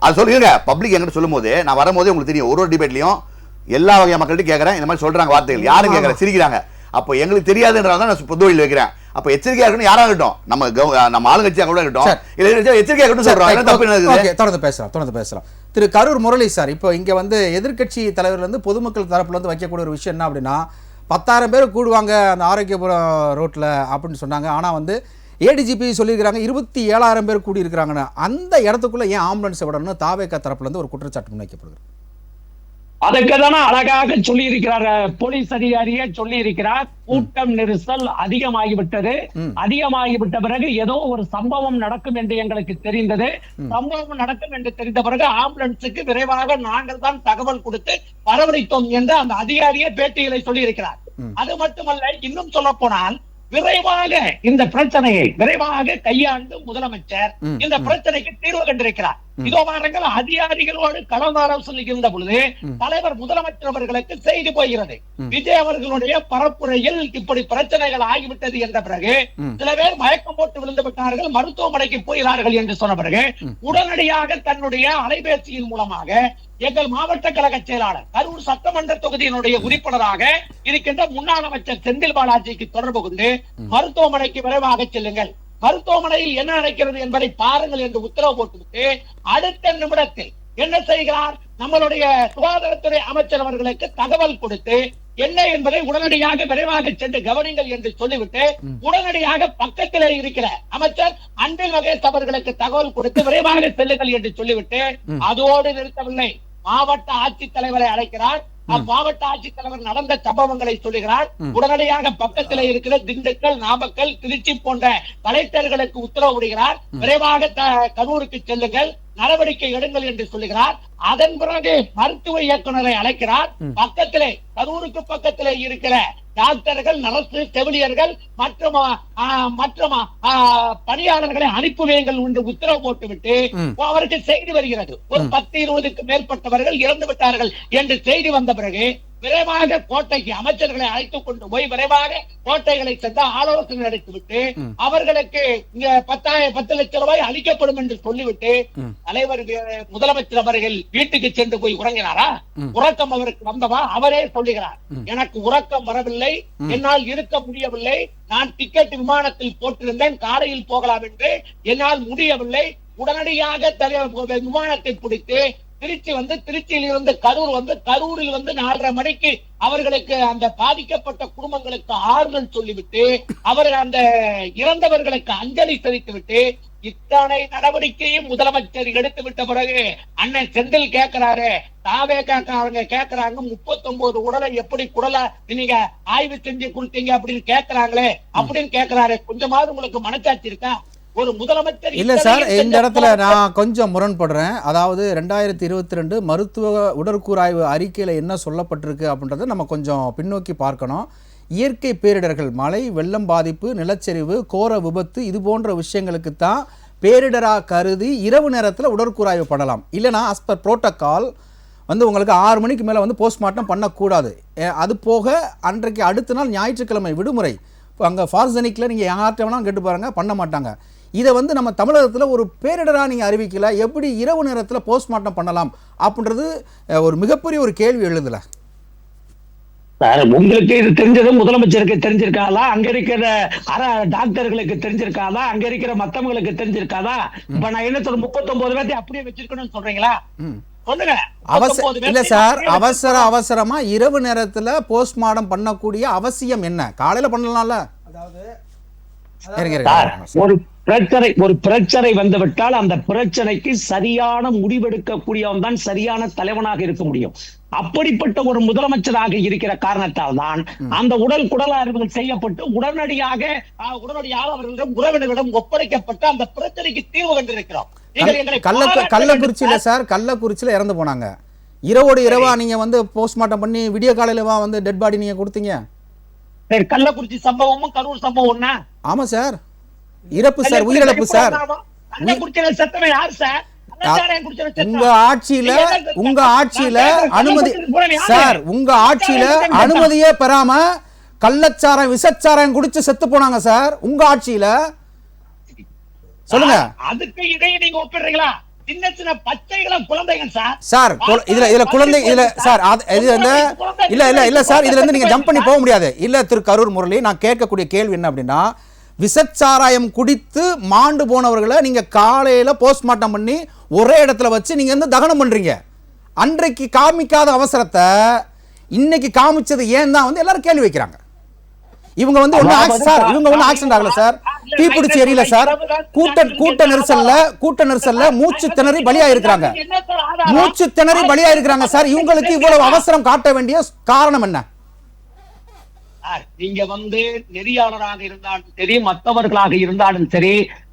அது சொல்லுங்க. பப்ளிக் என்கிட்ட சொல்லும் போது நான் வரும்போது உங்களுக்கு தெரியும், ஒரு டிபேட்லயும் எல்லா வகையான மக்கள்கிட்ட கேட்கறேன். இந்த மாதிரி சொல்றாங்க வார்த்தைகள், யாரும் கேட்கறேன், சிரிக்கிறாங்க. அப்போ எங்களுக்கு தெரியாதுன்றதான் நான் பொதுவெளியில் வைக்கிறேன். அப்ப எச்சரிக்கையா இருக்கணும். யாராகட்டும், நம்ம ஆளுங்கட்சியாக கூட இருக்கட்டும், எச்சரிக்கையா இருக்கட்டும் சொல்றோம். தப்பு ஓகே, தொடர்ந்து பேசலாம். திரு கரூர் முரளி சார், இப்போ இங்க வந்து எதிர்க்கட்சி தலைவர்ல இருந்து பொதுமக்கள் தரப்புல இருந்து வைக்கக்கூடிய ஒரு விஷயம் என்ன அப்படின்னா, 10,000 பேர் கூடுவாங்க அந்த ஆரோக்கியபுரம் ரோட்ல அப்படின்னு சொன்னாங்க. ஆனா வந்து ஏடிஜிபி சொல்லியிருக்கிறாங்க 27,000 பேர் கூடி இருக்கிறாங்கன்னு. அந்த இடத்துக்குள்ள ஏன் ஆம்புலன்ஸ் விடணும்னு தாவேகா தரப்புல இருந்து ஒரு குற்றச்சாட்டு முன்வைக்கப்படுகிறது. அதுக்குதானே அழகாக சொல்லி இருக்கிறார் போலீஸ் அதிகாரியே சொல்லி இருக்கிறார். கூட்டம் நெரிசல் அதிகமாகிவிட்டது. அதிகமாகிவிட்ட பிறகு ஏதோ ஒரு சம்பவம் நடக்கும் என்று எங்களுக்கு தெரிந்தது. சம்பவம் நடக்கும் என்று தெரிந்த பிறகு ஆம்புலன்ஸுக்கு விரைவாக நாங்கள் தான் தகவல் கொடுத்து வரவழைத்தோம் என்று அந்த அதிகாரியே பேட்டிகளை சொல்லி இருக்கிறார். அது மட்டுமல்ல, இன்னும் சொல்ல போனால் விரைவாக இந்த பிரச்சனையை விரைவாக கையாண்டு முதலமைச்சர் இந்த பிரச்சனைக்கு தீர்வு கண்டிருக்கிறார். இதோ வாரங்கள் அதிகாரிகளோடு கலந்தாலோசனை இருந்த பொழுது தலைவர் முதலமைச்சர் அவர்களுக்கு செய்தி போகிறது. விஜய் அவர்களுடைய பரப்புரையில் இப்படி பிரச்சனைகள் ஆகிவிட்டது என்ற பிறகு சில பேர் மயக்கம் போட்டு விழுந்து விட்டார்கள், மருத்துவமனைக்கு போகிறார்கள் என்று சொன்ன பிறகு உடனடியாக தன்னுடைய அலைபேசியின் மூலமாக எங்கள் மாவட்ட கழக செயலாளர், கரூர் சட்டமன்ற தொகுதியினுடைய உறுப்பினராக இருக்கின்ற முன்னாள் அமைச்சர் செந்தில் பாலாஜிக்கு தொடர்பு கொண்டு மருத்துவமனைக்கு விரைவாக செல்லுங்கள், மருத்துவமனையில் என்ன நடக்கிறது என்பதை பாருங்கள் என்று உத்தரவு போட்டுவிட்டு அடுத்த நிமிடத்தில் என்ன செய்கிறார், நம்மளுடைய சுகாதாரத்துறை அமைச்சர் அவர்களுக்கு தகவல் கொடுத்து என்ன என்பதை உடனடியாக விரைவாக சென்று கவனிங்கள் என்று சொல்லிவிட்டு உடனடியாக பக்கத்திலே இருக்கிற அமைச்சர் அன்பில் மகேஷ் அவர்களுக்கு தகவல் கொடுத்து விரைவாக செல்லுங்கள் என்று சொல்லிவிட்டு அதோடு நிறுத்தவில்லை. மாவட்ட ஆட்சித்தலைவரை அழைக்கிறார். அம்மாவட்ட ஆட்சித்தலைவர் நடந்த சம்பவங்களை சொல்லுகிறார். உடனடியாக பக்கத்தில் இருக்கிற திண்டுக்கல், நாமக்கல், திருச்சி போன்ற கலெக்டர்களுக்கு உத்தரவு விடுகிறார். விரைவாக கரூருக்கு செல்லுங்கள், நடவடிக்கை எடுங்கள் என்று சொல்லுகிறார். அதன் பிறகு மருத்துவ இயக்குநரை அழைக்கிறார். பக்கத்திலே கரூருக்கு பக்கத்திலே இருக்கிற டாக்டர்கள், நர்சு, செவிலியர்கள் மற்றும் பணியாளர்களை அனுப்புவீங்கள் என்று உத்தரவு போட்டுவிட்டு அவருக்கு செய்தி வருகிறது. ஒரு 10-20க்கு மேற்பட்டவர்கள் இறந்து விட்டார்கள் என்று செய்தி வந்த பிறகு விரைவாக கோட்டைக்கு அமைச்சர்களை அழைத்துக் கொண்டு போய் விரைவாக கோட்டைகளை சென்று ஆலோசனை நடத்திவிட்டு அவர்களுக்கு 10 லட்சம் ரூபாய் அளிக்கப்படும் என்று சொல்லிவிட்டு தலைவர் முதலமைச்சர் அவர்கள் வீட்டுக்கு சென்று போய் உறங்கினாரா? உறக்கம் அவருக்கு வந்தவா? அவரே சொல்லுகிறார், எனக்கு உறக்கம் வரவில்லை, என்னால் இருக்க முடியவில்லை, நான் டிக்கெட் விமானத்தில் போட்டிருந்தேன், காலையில் போகலாம் என்று என்னால் முடியவில்லை. உடனடியாக விமானத்தை பிடித்து திருச்சி வந்து திருச்சியில் இருந்து கரூர் வந்து கரூரில் வந்து 4:30 மணிக்கு அவர்களுக்கு அந்த பாதிக்கப்பட்ட குடும்பங்களுக்கு ஆறுதல் சொல்லிவிட்டு அவர்கள் அந்த இறந்தவர்களுக்கு அஞ்சலி செலுத்திவிட்டு இத்தனை நடவடிக்கையும் முதலமைச்சர் எடுத்து விட்ட பிறகு அண்ணன் செந்தில் கேட்கிறாரு, தாவே அவங்க கேட்கிறாங்க 39 உடலை எப்படி குடலை நீங்க ஆய்வு செஞ்சு கொடுத்தீங்க அப்படின்னு கேட்கிறாங்களே அப்படின்னு கேட்கிறாரு. கொஞ்சமாவது உங்களுக்கு மனசாட்சி இருக்கா? ஒரு முதலமைச்சர் இல்ல சார், இந்த இடத்துல நான் கொஞ்சம் முரண்படுறேன். அதாவது 2022 மருத்துவ உடற்கூறாய்வு அறிக்கையில என்ன சொல்லப்பட்டிருக்கு அப்படின்றத நம்ம கொஞ்சம் பின்னோக்கி பார்க்கணும். இயற்கை பேரிடர்கள், மழை, வெள்ளம் பாதிப்பு, நிலச்சரிவு, கோர விபத்து, இது போன்ற விஷயங்களுக்கு தான் பேரிடராக கருதி இரவு நேரத்தில் உடற்கூறாய்வு பண்ணலாம். இல்லைனா as per புரோட்டோகால் வந்து உங்களுக்கு 6 மணிக்கு மேலே வந்து போஸ்ட்மார்ட்டம் பண்ணக்கூடாது. அது போக அன்றைக்கு அடுத்த நாள் ஞாயிற்றுக்கிழமை விடுமுறை. அங்கே ஃபார்சனிக்கில் நீங்கள் யார்கிட்ட வேணாலும் கேட்டு பாருங்க, பண்ண மாட்டாங்க. இதை வந்து நம்ம தமிழகத்தில் ஒரு பேரிடராக நீங்கள் அறிவிக்கல, எப்படி இரவு நேரத்தில் போஸ்ட்மார்ட்டம் பண்ணலாம் அப்படின்றது ஒரு மிகப்பெரிய ஒரு கேள்வி எழுதல. உங்களுக்கு இது தெரிஞ்சது முதலமைச்சருக்கு தெரிஞ்சிருக்காதா? அங்க இருக்கிற டாக்டர்களுக்கு தெரிஞ்சிருக்காதா? அங்க இருக்கிற மத்தவங்களுக்கு தெரிஞ்சிருக்காதா? இப்ப நான் என்ன சொல்ற 39 பேர்த்தை அப்படியே வச்சிருக்கணும்னு சொல்றீங்களா? இல்ல சார், அவசரமா இரவு நேரத்துல போஸ்ட்மார்ட்டம் பண்ணக்கூடிய அவசியம் என்ன? காலையில பண்ணலாம்ல. ஒரு பிரச்சனை வந்துவிட்டால் அந்த பிரச்சனைக்கு சரியான முடிவெடுக்கக்கூடியவன் தான் சரியான தலைவனாக இருக்க முடியும். அப்படிப்பட்ட ஒரு முதலமைச்சராக இருக்கிற காரணத்தால் தான் அந்த குடலாய்வுகள் செய்யப்பட்டு உடனடியாக அவர்களிடம் உறவினர்களிடம் ஒப்படைக்கப்பட்டு அந்த பிரச்சனைக்கு தீர்வு கண்டிருக்கிறோம். கள்ளக்குறிச்சியில சார், கள்ளக்குறிச்சியில இறந்து போனாங்க. இரவோடு இரவா நீங்க வந்து போஸ்ட்மார்ட்டம் பண்ணி விடிய காலையிலவா வந்து டெட் பாடி நீங்க கொடுத்தீங்க? கள்ளக்குறிச்சி சம்பவமும் கரூர் சம்பவம். ஆமா சார், இறப்பு சார், உயிரிழப்பு சார். சத்தமே யார் சார்? உங்க ஆட்சியில அனுமதி சார், உங்க ஆட்சியில அனுமதியே பெறாம கள்ளச்சாரம் விசச்சாரம் குடிச்சு செத்து போனாங்க சார் உங்க ஆட்சியில. சொல்லுங்க. அதுக்கு இடையே நீங்க ஒப்பிடுறீங்களா? சின்ன சின்ன பச்சைகளை குழந்தைங்க சார். இதுல குழந்தை இதுல சார் இல்ல சார், இதுல இருந்து நீங்க ஜம்ப் பண்ணி போக முடியாது. இல்ல திரு கரூர் முரளி, நான் கேட்கக்கூடிய கேள்வி என்ன அப்படின்னா, விஷச்சாராயம் குடித்து மாண்டு போனவர்களை நீங்க காலையில போஸ்ட்மார்ட்டம் பண்ணி ஒரே இடத்துல வச்சு நீங்க வந்து தகனம் பண்றீங்க. அன்றைக்கு காமிக்காத அவசரத்தை இன்னைக்கு காமிச்சது ஏன் தான் வந்து எல்லாரும் கேள்வி வைக்கிறாங்க. இவங்க வந்து இவங்க ஒன்றும் ஆக்சிடென்ட் ஆகல சார், தீப்பிடிச்சு எரியல சார், கூட்ட நெரிசல்ல மூச்சு திணறி பலியா இருக்கிறாங்க. மூச்சு திணறி பலியா இருக்கிறாங்க சார். இவங்களுக்கு இவ்வளவு அவசரம் காட்ட வேண்டிய காரணம் என்ன? நீங்க வந்து நெறியாளராக இருந்தாலும் சரி, மற்றவர்களாக இருந்தாலும் சரி,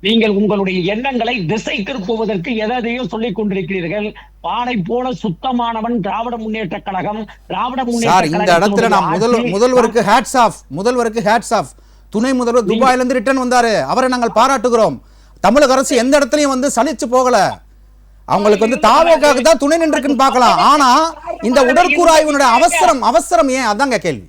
நீங்கள் உங்களுடைய எண்ணங்களை திசை திருப்புவதற்கு எதையும் சொல்லிக் கொண்டிருக்கிறீர்கள். பானை போல சுத்தமானவன் திராவிட முன்னேற்ற கழகம். திராவிட முன்னேற்ற இந்த இடத்துல நான் முதல்வருக்கு ஹேட்ஸ் ஆஃப். துணை முதல்வர் துபாயில இருந்து ரிட்டர்ன் வந்தாரு, அவரை நாங்கள் பாராட்டுகிறோம். தமிழக அரசு எந்த இடத்துலயும் வந்து சலிச்சு போகல. அவங்களுக்கு வந்து தாவேக்காக தான் துணை நின்றுக்குன்னு பார்க்கலாம். ஆனா இந்த உடற்கூறாய்வினுடைய அவசரம் ஏன்? அதாங்க கேள்வி.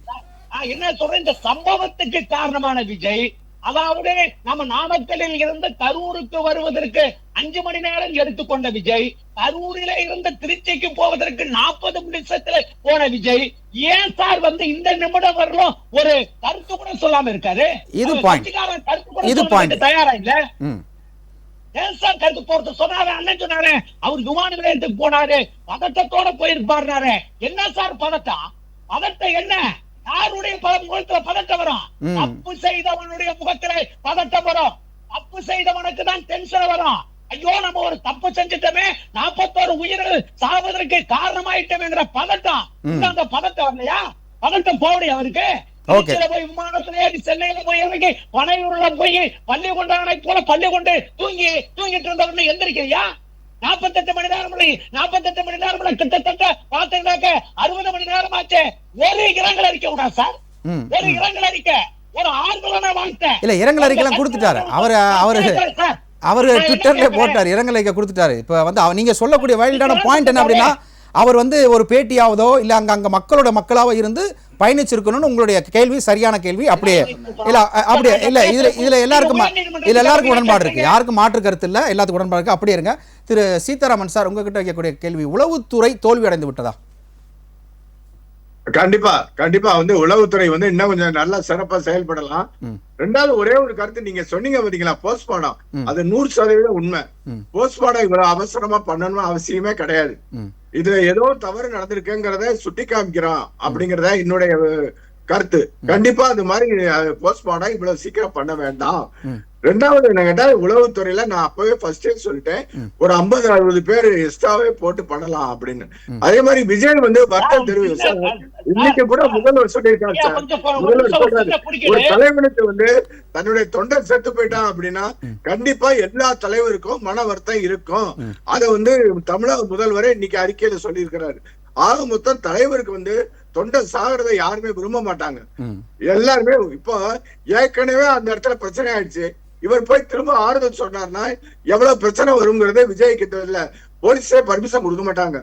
என்ன சொல்ற, இந்த சம்பவத்துக்கு காரணமான விஜய், அதாவது நம்ம நாமக்கலில் இருந்து கரூருக்கு வருவதற்கு 5 மணி நேரம் எடுத்துக்கொண்ட விஜய், கரூரில இருந்து திருச்சிக்கு போவதற்கு 40 நிமிஷத்துல போன விஜய், ஏன் சார் வந்து இந்த நிமிடம் வரலும் ஒரு கருத்து கூட சொல்லாம இருக்காரு? இது பாயிண்ட் தயாரா இல்ல. ஏன் சார் கருத்து போறது சொன்னாரு? அண்ணன் சொன்னாரு அவர் விமான நிலையத்துக்கு போனாரு, பதட்டத்தோட போயிருப்பாரு. என்ன சார் பதட்டம் என்ன? யாருடைய முகத்துல பதட்டம் வரும்? தப்பு செய்தவனுடைய முகத்துல பதட்டம் வரும். தப்பு செய்தவனுக்கு தான் டென்ஷன் வரும். ஐயோ நம்ம ஒரு தப்பு செஞ்சுட்டோமே, 41 உயிர்கள் சாவதற்கு காரணமாயிட்டோங்கிற பதட்டம். அந்த பதட்டம் இல்லையா? பதட்டம் போடி அவருக்கு. போய் விமானத்துல ஏறி சென்னையில போய் இறங்கி பனையூர்ல போய் பள்ளி கொண்டானை போல பள்ளி கொண்டு தூங்கிட்டு இருந்தவன்னு எந்திரிக்கிறியா? 48 மணி நேரம் கிட்டத்தட்ட பாத்தீங்கன்னாக்க 60 மணி நேரம் ஆச்சு. ஒரு இரங்கல் அறிக்கை விடா சார், ஒரு இரங்கல் அறிக்கை, ஒரு ஆர்வலான வாழ்க்கை இல்ல. இரங்கல் அறிக்கை எல்லாம் கொடுத்துட்டாரு அவரு ட்விட்டர்ல போட்டாரு, இரங்கல் அறிக்கை கொடுத்துட்டாரு. இப்ப வந்து நீங்க சொல்லக்கூடிய வைல்டான பாயிண்ட் என்ன அப்படின்னா, அவர் வந்து ஒரு பேட்டியாவதோ இல்ல அங்க மக்களாவோ இருந்து பயணிச்சிருக்கணும்னு உங்களுடைய கேள்வி சரியான கேள்வி. அப்படியே இதுல எல்லாருக்கும் உடன்பாடு இருக்கு, யாருக்கும் மாற்று கருத்து இல்ல, எல்லாத்துக்கும் உடன்பாடு இருக்கு. அப்படியே இருங்க. திரு சீதாராமன் சார், உங்ககிட்ட வைக்கக்கூடிய கேள்வி, உளவுத்துறை தோல்வி அடைந்து விட்டதா? கண்டிப்பா வந்து உளவுத்துறை வந்து இன்னும் கொஞ்சம் நல்லா சிறப்பா செயல்படலாம். ரெண்டாவது ஒரே ஒரு கருத்து நீங்க சொன்னீங்க பாத்தீங்களா, போஸ்ட்மார்டம், அது 100% உண்மை. போஸ்ட்மார்டம் இவ்வளவு அவசரமா பண்ணணும் அவசியமே கிடையாது. இதுல ஏதோ தவறு நடந்திருக்குங்கிறத சுட்டி காமிக்கிறோம் அப்படிங்கறத என்னுடைய கருத்து. கண்டிப்பா அது மாதிரி போஸ்ட்மார்டம் இவ்வளவு சீக்கிரம் பண்ண வேண்டாம். ரெண்டாவது என்ன கேட்டா, உளவுத்துறையில நான் அப்பவே ஃபர்ஸ்டே சொல்லிட்டேன், ஒரு 50-60 பேர் எக்ஸ்ட்ராவே போட்டு பண்ணலாம் அப்படின்னு. அதே மாதிரி விஜய் வந்து வருத்தம் தெரிவிச்சு இன்னைக்கு கூட முதல்வர் சொல்லியிருக்காரு சார். முதல்வர் சொல்றாரு, ஒரு தலைவனுக்கு வந்து தன்னுடைய தொண்டர் செத்து போயிட்டான் அப்படின்னா கண்டிப்பா எல்லா தலைவருக்கும் மன வருத்தம் இருக்கும். அதை வந்து தமிழக முதல்வரே இன்னைக்கு அறிக்கையில சொல்லியிருக்கிறாரு. ஆக மொத்தம் தலைவருக்கு வந்து தொண்டர் சாகிறத யாருமே விரும்ப மாட்டாங்க. எல்லாருமே இப்போ ஏற்கனவே அந்த இடத்துல பிரச்சனை ஆயிடுச்சு. இவர் போய் திரும்ப ஆறுதல் சொன்னார்னா எவ்வளவு பிரச்சனை வருங்கிறத விஜய்க்கு தெரியல. போலீஸே பர்மிஷன் கொடுக்க மாட்டாங்க.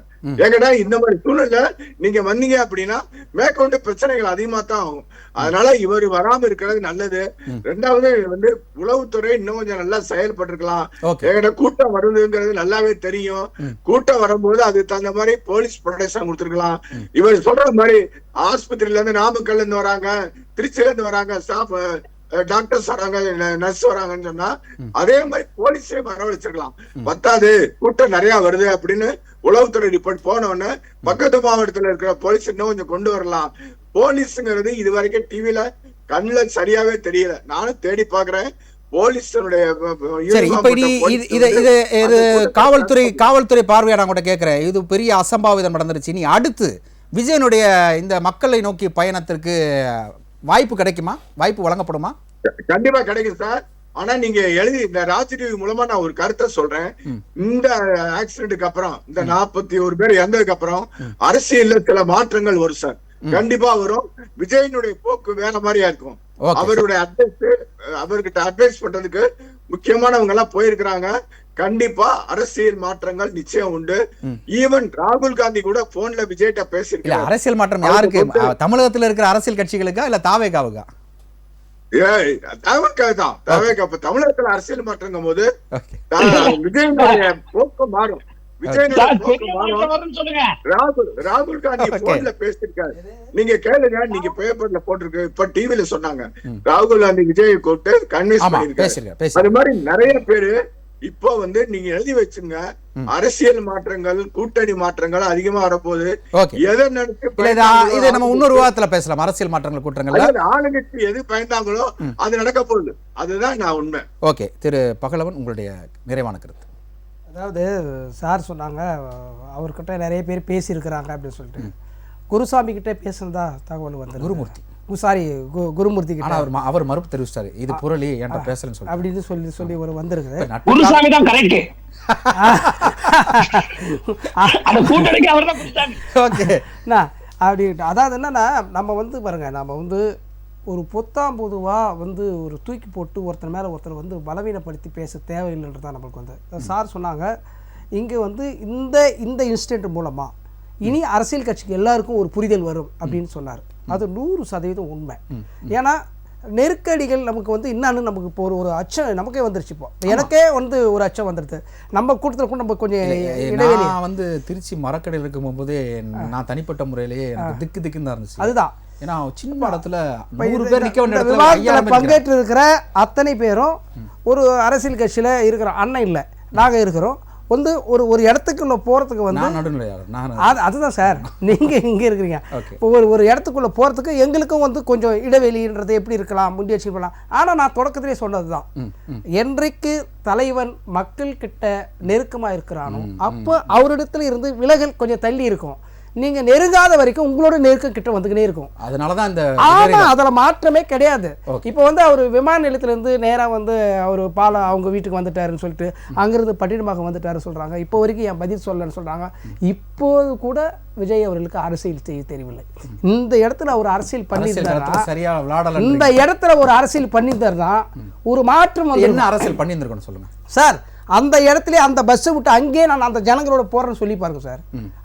ஏன்னா இந்த மாதிரி சூழ்நிலை நீங்க வந்தீங்க அப்படின்னா மேற்கொண்டு பிரச்சனைகள் அதிகமா தான் ஆகும். அதனால இவர் வராம இருக்கிறது நல்லது. ரெண்டாவது வந்து உளவுத்துறை இன்னும் கொஞ்சம் நல்லா செயல்பட்டிருக்கலாம். ஏன்னா கூட்டம் வருதுங்கிறது நல்லாவே தெரியும். கூட்டம் வரும்போது அது தகுந்த மாதிரி போலீஸ் ப்ரொடெக்ஷன் கொடுத்துருக்கலாம். இவர் சொல்ற மாதிரி ஆஸ்பத்திரியில இருந்து நாமக்கல்ல இருந்து வராங்க, திருச்சியில இருந்து வராங்க, ஸ்டாஃப் டாக்டர்ஸ் வராங்க, நர்ஸ் வராங்கன்னு சொன்னா அதே மாதிரி போலீஸே வரவழைச்சிருக்கலாம். பத்தாது கூட்டம் நிறைய வருது அப்படின்னு உளவுத்துறை ரிப்போர்ட் போன உடனே பக்கத்து மாவட்டத்துல இருக்கிற போலீஸ் இன்னும் கொஞ்சம் கொண்டு வரலாம். போலீஸுங்கிறது இது வரைக்கும் டிவில கண்ணுல சரியாவே தெரியல. நானும் தேடி பாக்குறேன். காவல்துறை பார்வையா கூட கேட்கிறேன். இது பெரிய அசம்பாவிதம் நடந்துருச்சு. நீ அடுத்து விஜயனுடைய இந்த மக்களை நோக்கி பயணத்திற்கு வாய்ப்பு கிடைக்குமா? வாய்ப்பு வழங்கப்படுமா? கண்டிப்பா கிடைக்கும் சார். ஆனா நீங்க எழுதி இந்த ராஜ் டிவி மூலமா நான் ஒரு கருத்தை சொல்றேன். இந்த ஆக்சிடென்ட்க்கு அப்புறம் இந்த 41 பேர் இறந்ததுக்கு அப்புறம் அரசியல்ல சில மாற்றங்கள் வரும் சார். கண்டிப்பா வரும். விஜயனுடைய போக்கு வேற மாதிரியா இருக்கும். அவருடைய அவர்கிட்ட அட்வைஸ் பண்றதுக்கு முக்கியமானவங்க எல்லாம் போயிருக்கிறாங்க. கண்டிப்பா அரசியல் மாற்றங்கள் நிச்சயம் உண்டு. ஈவன் ராகுல் காந்தி கூட போன்ல விஜய்ட்ட பேசிருக்காரு. அரசியல் மாற்றம் யாருக்கு? தமிழகத்துல இருக்கிற அரசியல் கட்சிகளுக்கா இல்ல தாவேகாவுக்கா? தமிழகத்துல அரசியல் மாற்றங்கும் போது விஜயனுடைய போக்கு மாறும். விஜயனுடைய சார், போக்கு பெரிய மாறும். மாற்றம் வரும்னு சொல்லுங்க. ராகுல் காந்தி போன்ல பேசிருக்காரு, நீங்க கேளுங்க, நீங்க பேப்பர்ல போட்டிருக்கு, இப்ப டிவில சொன்னாங்க. ராகுல் காந்தி விஜய் கூப்பிட்டு கன்வின்ஸ் ஆமா பண்ணிருக்காரு. பேசுங்க அது மாதிரி நிறைய பேரு இப்போ வந்து நீங்க எழுதி வச்சுங்க, அரசியல் மாற்றங்கள், கூட்டணி மாற்றங்கள் அதிகமா வரப்போகுது. ஓகே. எதை நினைச்சு இது நம்ம இன்னொரு விவாதத்துல பேசலாம். அரசியல் மாற்றங்கள் கூட்டங்கள்ல ஆளுங்கட்சி எது பயந்தாங்களோ அது நடக்க போகுது. அதுதான் நான் உண்மை. ஓகே. திரு பகலவன், உங்களுடைய நிறைவான கருத்து. அதாவது சார் சொன்னாங்க அவர்கிட்ட நிறைய பேர் பேசியிருக்கிறாங்க அப்படின்னு சொல்லிட்டு. குருசாமி கிட்டே பேசுனதா தகவல் வந்து குருமூர்த்தி குருமூர்த்தி கிட்ட அவர் மறுப்பு தெரிவிச்சாரு, இது புரளி என்கிட்ட பேசலன்னு சொல்லி அப்படின்னு சொல்லி ஒரு வந்திருக்குது. குருசாமி தான் கரெக்ட். அந்த கூட்டணிக்கு அவர் தான் குருசாமி. ஓகே. அப்படி அதாவது என்னன்னா, நம்ம வந்து பாருங்க, நம்ம வந்து ஒரு பொத்தாம் பொதுவாக வந்து ஒரு தூக்கி போட்டு ஒருத்தர் மேலே ஒருத்தர் வந்து பலவீனப்படுத்தி பேச தேவையில்லைன்றது தான் நம்மளுக்கு வந்து. சார் சொன்னாங்க இங்கே வந்து இந்த இன்சிடென்ட் மூலமாக இனி அரசியல் கட்சிக்கு எல்லாருக்கும் ஒரு புரிதல் வரும் அப்படின்னு சொன்னார். அது 100% உண்மை. ஏன்னா நெருக்கடிகள் நமக்கு வந்து இன்னும் நமக்கு இப்போ ஒரு அச்சம் நமக்கே வந்துருச்சு. இப்போ எனக்கே வந்து ஒரு அச்சம் வந்துடுது. நம்ம கூட்டத்தில் கூட நம்ம கொஞ்சம் இடைவெளி. நான் வந்து திருச்சி மரக்கடையில் இருக்கும் போதே நான் தனிப்பட்ட முறையிலேயே எனக்கு திக்குன்னு தான் இருந்துச்சு. அதுதான், ஏன்னா சின்ன இடத்துல 100 பேர் நிக்க வேண்டிய இடத்துல விவாதத்தில் பங்கேற்று இருக்கிற அத்தனை பேரும் ஒரு அரசியல் கட்சியில் இருக்கிற அண்ணன் இல்லை, நாங்கள் இருக்கிறோம். வந்து ஒரு இடத்துக்குள்ள போகிறதுக்கு வந்து அதுதான் சார், நீங்கள் இங்கே இருக்கிறீங்க. இப்போ ஒரு இடத்துக்குள்ளே போகிறதுக்கு எங்களுக்கும் வந்து கொஞ்சம் இடைவெளின்றது எப்படி இருக்கலாம், முன்னெச்சரிக்கை பண்ணலாம். ஆனால் நான் தொடக்கத்திலே சொன்னது தான், என்றைக்கு தலைவன் மக்கள் கிட்ட நெருக்கமாக இருக்கிறானோ அப்போ அவரிடத்துல இருந்து விலகல் கொஞ்சம் தள்ளி இருக்கும். நீங்க நெருங்காத வரைக்கும் உங்களோட நெருக்கம் கிட்ட வந்துக்கிட்டே இருக்கும். அதனாலதான் இந்த அதில் மாற்றமே கிடையாது. இப்போ வந்து அவர் விமான நிலையத்திலேருந்து நேராக வந்து அவர் அவங்க வீட்டுக்கு வந்துட்டாருன்னு சொல்லிட்டு அங்கிருந்து பட்டினமாக வந்துட்டாருன்னு சொல்றாங்க. இப்போ வரைக்கும் என் பதில் சொல்லன்னு சொல்றாங்க. இப்போது கூட விஜய் அவர்களுக்கு அரசியல் செய்ய தெரியவில்லை. இந்த இடத்துல அவர் அரசியல் பண்ணியிருந்தாருன்னா, இந்த இடத்துல ஒரு அரசியல் பண்ணியிருந்தாருன்னா ஒரு மாற்றம் வந்து என்ன அரசியல் பண்ணியிருந்திருக்கணும் சொல்லுங்க சார். அந்த இடத்துல அந்த பஸ்ஸை விட்டு அங்கேயே நான் அந்த ஜனங்களோட போறேன்னு சொல்லி பாருங்க சார்.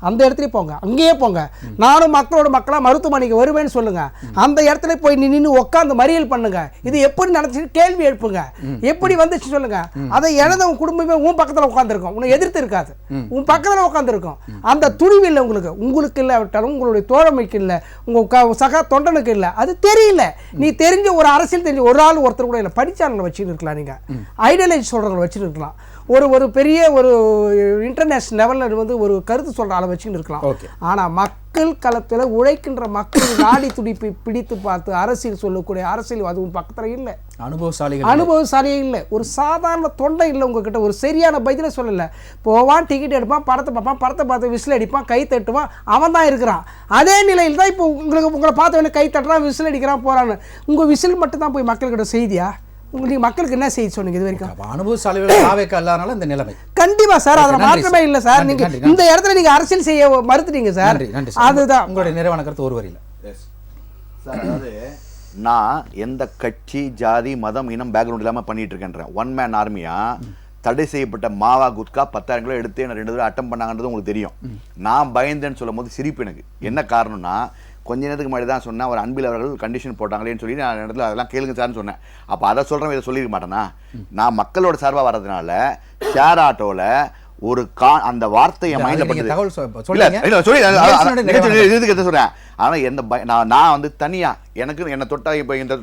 அந்த இடத்துல போங்க, அங்கேயே போங்க. நானும் மக்களாக மருத்துவமனைக்கு வருவேன்னு சொல்லுங்க. அந்த இடத்துல போய் நின்று உட்காந்து மறியல் பண்ணுங்க. இது எப்படி நடந்துச்சு கேள்வி எழுப்புங்க. எப்படி வந்துச்சு சொல்லுங்க. அதை இழந்தவங்க குடும்பமே உன் பக்கத்தில் உட்காந்துருக்கும், உன்னை எதிர்த்து இருக்காது, உன் பக்கத்தில் உட்காந்துருக்கும். அந்த துணிவு இல்லை உங்களுக்கு இல்லை விட்டாலும் உங்களுடைய தோழமைக்கு இல்லை, உங்க சக தொண்டனுக்கு இல்லை. அது தெரியல. நீ தெரிஞ்ச ஒரு அரசியல் தெரிஞ்ச ஒரு ஆள் ஒருத்தர் கூட இல்லை, படிச்சாளங்களை வச்சுன்னு இருக்கலாம், நீங்க ஐடியாலஜி சொல்றவங்களை வச்சுன்னு இருக்கலாம், ஒரு பெரிய ஒரு இன்டர்நேஷனல் லெவலில் வந்து ஒரு கருத்து சொல்கிற அளவு வச்சுன்னு இருக்கலாம். ஆனால் மக்கள் களத்தில் உழைக்கின்ற மக்கள் நாடி துடிப்பை பிடித்து பார்த்து அரசியல் சொல்லக்கூடிய அரசியல் அது பக்கத்தில் இல்லை, அனுபவசாலியே இல்லை, ஒரு சாதாரண தொண்டை இல்லை உங்ககிட்ட, ஒரு சரியான பதிலை சொல்லலை. போவான், டிக்கெட் எடுப்பான், படத்தை பார்ப்பான், படத்தை பார்த்து விசில் அடிப்பான், கை தட்டுவான், அவன் தான் இருக்கிறான். அதே நிலையில் தான் இப்போ உங்களை பார்த்த வேண்டிய கை தட்டுறான், விசில் அடிக்கிறான், போகிறான்னு. உங்கள் விசில் மட்டும் தான் போய் மக்கள்கிட்ட செய்தியா? உங்களுக்கு மக்களுக்கு என்ன செய்தி சொன்னீங்க இது வரைக்கும்? அனுபவசாலிகள் இந்த நிலைமை கண்டிப்பா சார், அதுல மாற்றமே இல்லை சார். நீங்க இந்த இடத்துல நீங்க அரசியல் செய்ய மறுத்துட்டீங்க சார். அதுதான் உங்களுடைய நிறைவான கருத்து. ஒரு வரியில சார், அதாவது நான் எந்த கட்சி, ஜாதி, மதம், இனம் பேக்ரவுண்ட் இல்லாம பண்ணிட்டு இருக்கேன். ஒன் மேன் ஆர்மியா தடை செய்யப்பட்ட மாவா குட்கா 10,000 கிலோ எடுத்து என்ன 2 தடவை அட்டம் பண்ணாங்கன்றது உங்களுக்கு தெரியும். நான் பயந்தேன்னு சொல்லும் போது சிரிப்பு எனக்கு. என்ன காரணம்னா, கொஞ்ச நேரத்துக்கு முன்னாடி தான் சொன்னேன், ஒரு அன்பில் அவர்கள் கண்டிஷன் போட்டாங்களேன்னு சொல்லி நான் இடத்துல அதெல்லாம் கேளுங்க சார்னு சொன்னேன். அப்போ அதை சொல்கிறேன், இதை சொல்லியிருக்க மாட்டேன்னா. நான் மக்களோட சார்பாக வர்றதுனால ஷேர் ஆட்டோவில் ஒரு அந்த வார்த்தையை மைண்டில் பட்டு சொல்கிறேன். ஆனால் எந்த நான் வந்து தனியாக எனக்கு என்னை தொட்டா இப்போ இந்த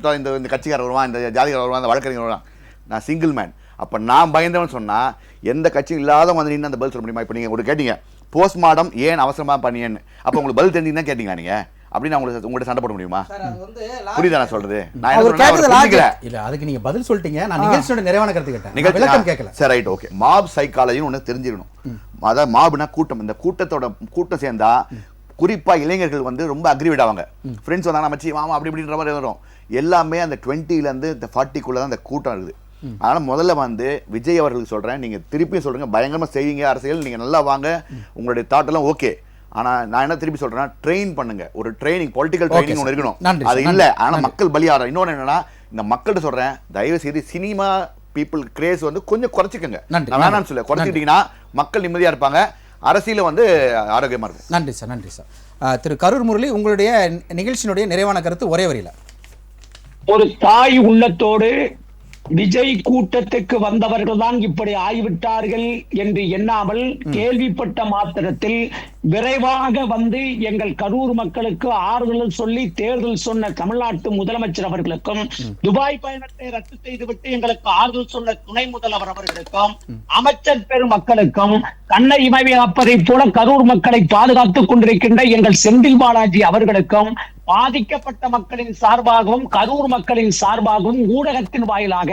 கட்சிக்காரர் வருவான், இந்த ஜாதிக்காரர் வருவான், இந்த வழக்கறிஞர் வருவான், நான் சிங்கிள் மேன். அப்போ நான் பயந்தவன் சொன்னால் எந்த கட்சியும் இல்லாத வந்து நின்று அந்த பதில் சொல்ல முடியுமா? இப்போ நீங்கள் கூட கேட்டீங்க போஸ்ட்மார்டம் ஏன் அவசரமாக பண்ணியேன்னு. அப்போ உங்களுக்கு பதில் தெரிஞ்சுன்னு கேட்டீங்களா நீங்கள்? அப்படின்னு உங்கள்கிட்ட சண்டை போட முடியுமா? புரியுதா நான் சொல்றது? இல்ல அதுக்கு நீங்க பதில் சொல்லிட்டீங்க. நான் நிகழ்ச்சியோட நிறைவான கருத்து கேட்டேன், விளக்கம் கேட்கல. சரி, ரைட், ஓகே. மாப் சைக்காலஜின்னு ஒன்று தெரிஞ்சிடணும். அதாவது மாப்னா கூட்டம். இந்த கூட்டம் சேர்ந்தா குறிப்பா இளைஞர்கள் வந்து ரொம்ப அக்ரிவேட் ஆவாங்க. ஃப்ரெண்ட்ஸ் வந்தாங்க, மச்சி மாமா அப்படி இப்படின்ற மாதிரி வரும். எல்லாமே அந்த 20லேருந்து இந்த 40க்குள்ள தான் அந்த கூட்டம் இருக்குது. அதனால முதல்ல வந்து விஜய் அவர்களுக்கு சொல்றேன், நீங்க திருப்பியும் சொல்றீங்க, பயங்கரமா செய்வீங்க அரசியல், நீங்க நல்லா வாங்க, உங்களுடைய தாட் எல்லாம் ஓகே. ஆனா நான் என்ன திருப்பி சொல்றேன்னா, ட்ரெயின் பண்ணுங்க. ஒரு ட்ரைனிங், பொலிட்டிக்கல் ட்ரைனிங் ஒன்று இருக்கணும். அது இல்ல. ஆனா மக்கள் பலியாடுற. இன்னொன்னு என்னன்னா, இந்த மக்கள்கிட்ட சொல்றேன், தயவு செய்து சினிமா பீப்புள் கிரேஸ் வந்து கொஞ்சம் குறைச்சிக்கங்க. நான் வேணாம்னு சொல்ல, குறைச்சிக்கிட்டீங்கன்னா மக்கள் நிம்மதியா இருப்பாங்க, அரசியல வந்து ஆரோக்கியமா இருக்கும். நன்றி சார், நன்றி சார். திரு கரூர் முரளி, உங்களுடைய நிகழ்ச்சியினுடைய நிறைவான கருத்து ஒரே வரியில. ஒரு தாய் உள்ளத்தோடு விஜய் கூட்டத்துக்கு வந்தவர்கள் தான் இப்படி ஆகிவிட்டார்கள் என்று எண்ணாமல் கேள்விப்பட்ட மாத்திரத்தில் விரைவாக வந்து எங்கள் கரூர் மக்களுக்கு ஆறுதல் சொல்லி தேர்தல் சொன்ன தமிழ்நாட்டு முதலமைச்சர் அவர்களுக்கும் துபாய் பயணத்தை ரத்து செய்துவிட்டு எங்களுக்கு ஆறுதல் சொன்ன துணை முதல்வர் அவர்களுக்கும் அமைச்சர் பெரும் மக்களுக்கும் கண்ணை இமைப்பதை போல கரூர் மக்களை பாதுகாத்துக் கொண்டிருக்கின்ற எங்கள் செந்தில் பாலாஜி அவர்களுக்கும் பாதிக்கப்பட்ட மக்களின் சார்பாகவும் கரூர் மக்களின் சார்பாகவும் ஊடகத்தின் வாயிலாக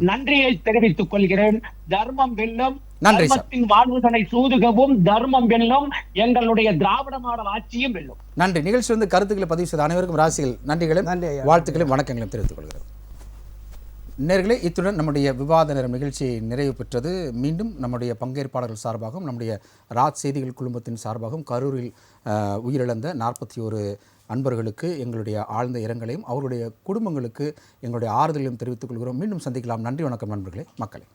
நன்றியை தெரிவித்துக் கொள்கிறேன். தர்மம் வெல்லும், நன்றி சார். தர்மத்தின் வாழ்வுகளை சூதுகவும் தர்மம் வெல்லும், எங்களுடைய திராவிட மாடல் ஆட்சியும் வெல்லும். நன்றி. நிகழ்ச்சி வந்து கருத்துக்களை பதிவு செய்த அனைவருக்கும் ராசிகள் நன்றிகளும் நன்றி ஐயா. வாழ்த்துக்களையும் வணக்கங்களையும் தெரிவித்துக் கொள்கிறோம். நேயர்களே, இத்துடன் நம்முடைய விவாத நேரம் நிகழ்ச்சி நிறைவு பெற்றது. மீண்டும் நம்முடைய பங்கேற்பாளர்கள் சார்பாகவும் நம்முடைய ராஜ் செய்திகள் குழுமத்தின் சார்பாகவும் கரூரில் உயிரிழந்த 41 அன்பர்களுக்கு எங்களுடைய ஆழ்ந்த இரங்கலையும் அவர்களுடைய குடும்பங்களுக்கு எங்களுடைய ஆறுதலையும் தெரிவித்துக் கொள்கிறோம். மீண்டும் சந்திக்கலாம். நன்றி, வணக்கம் நண்பர்களே, மக்களே.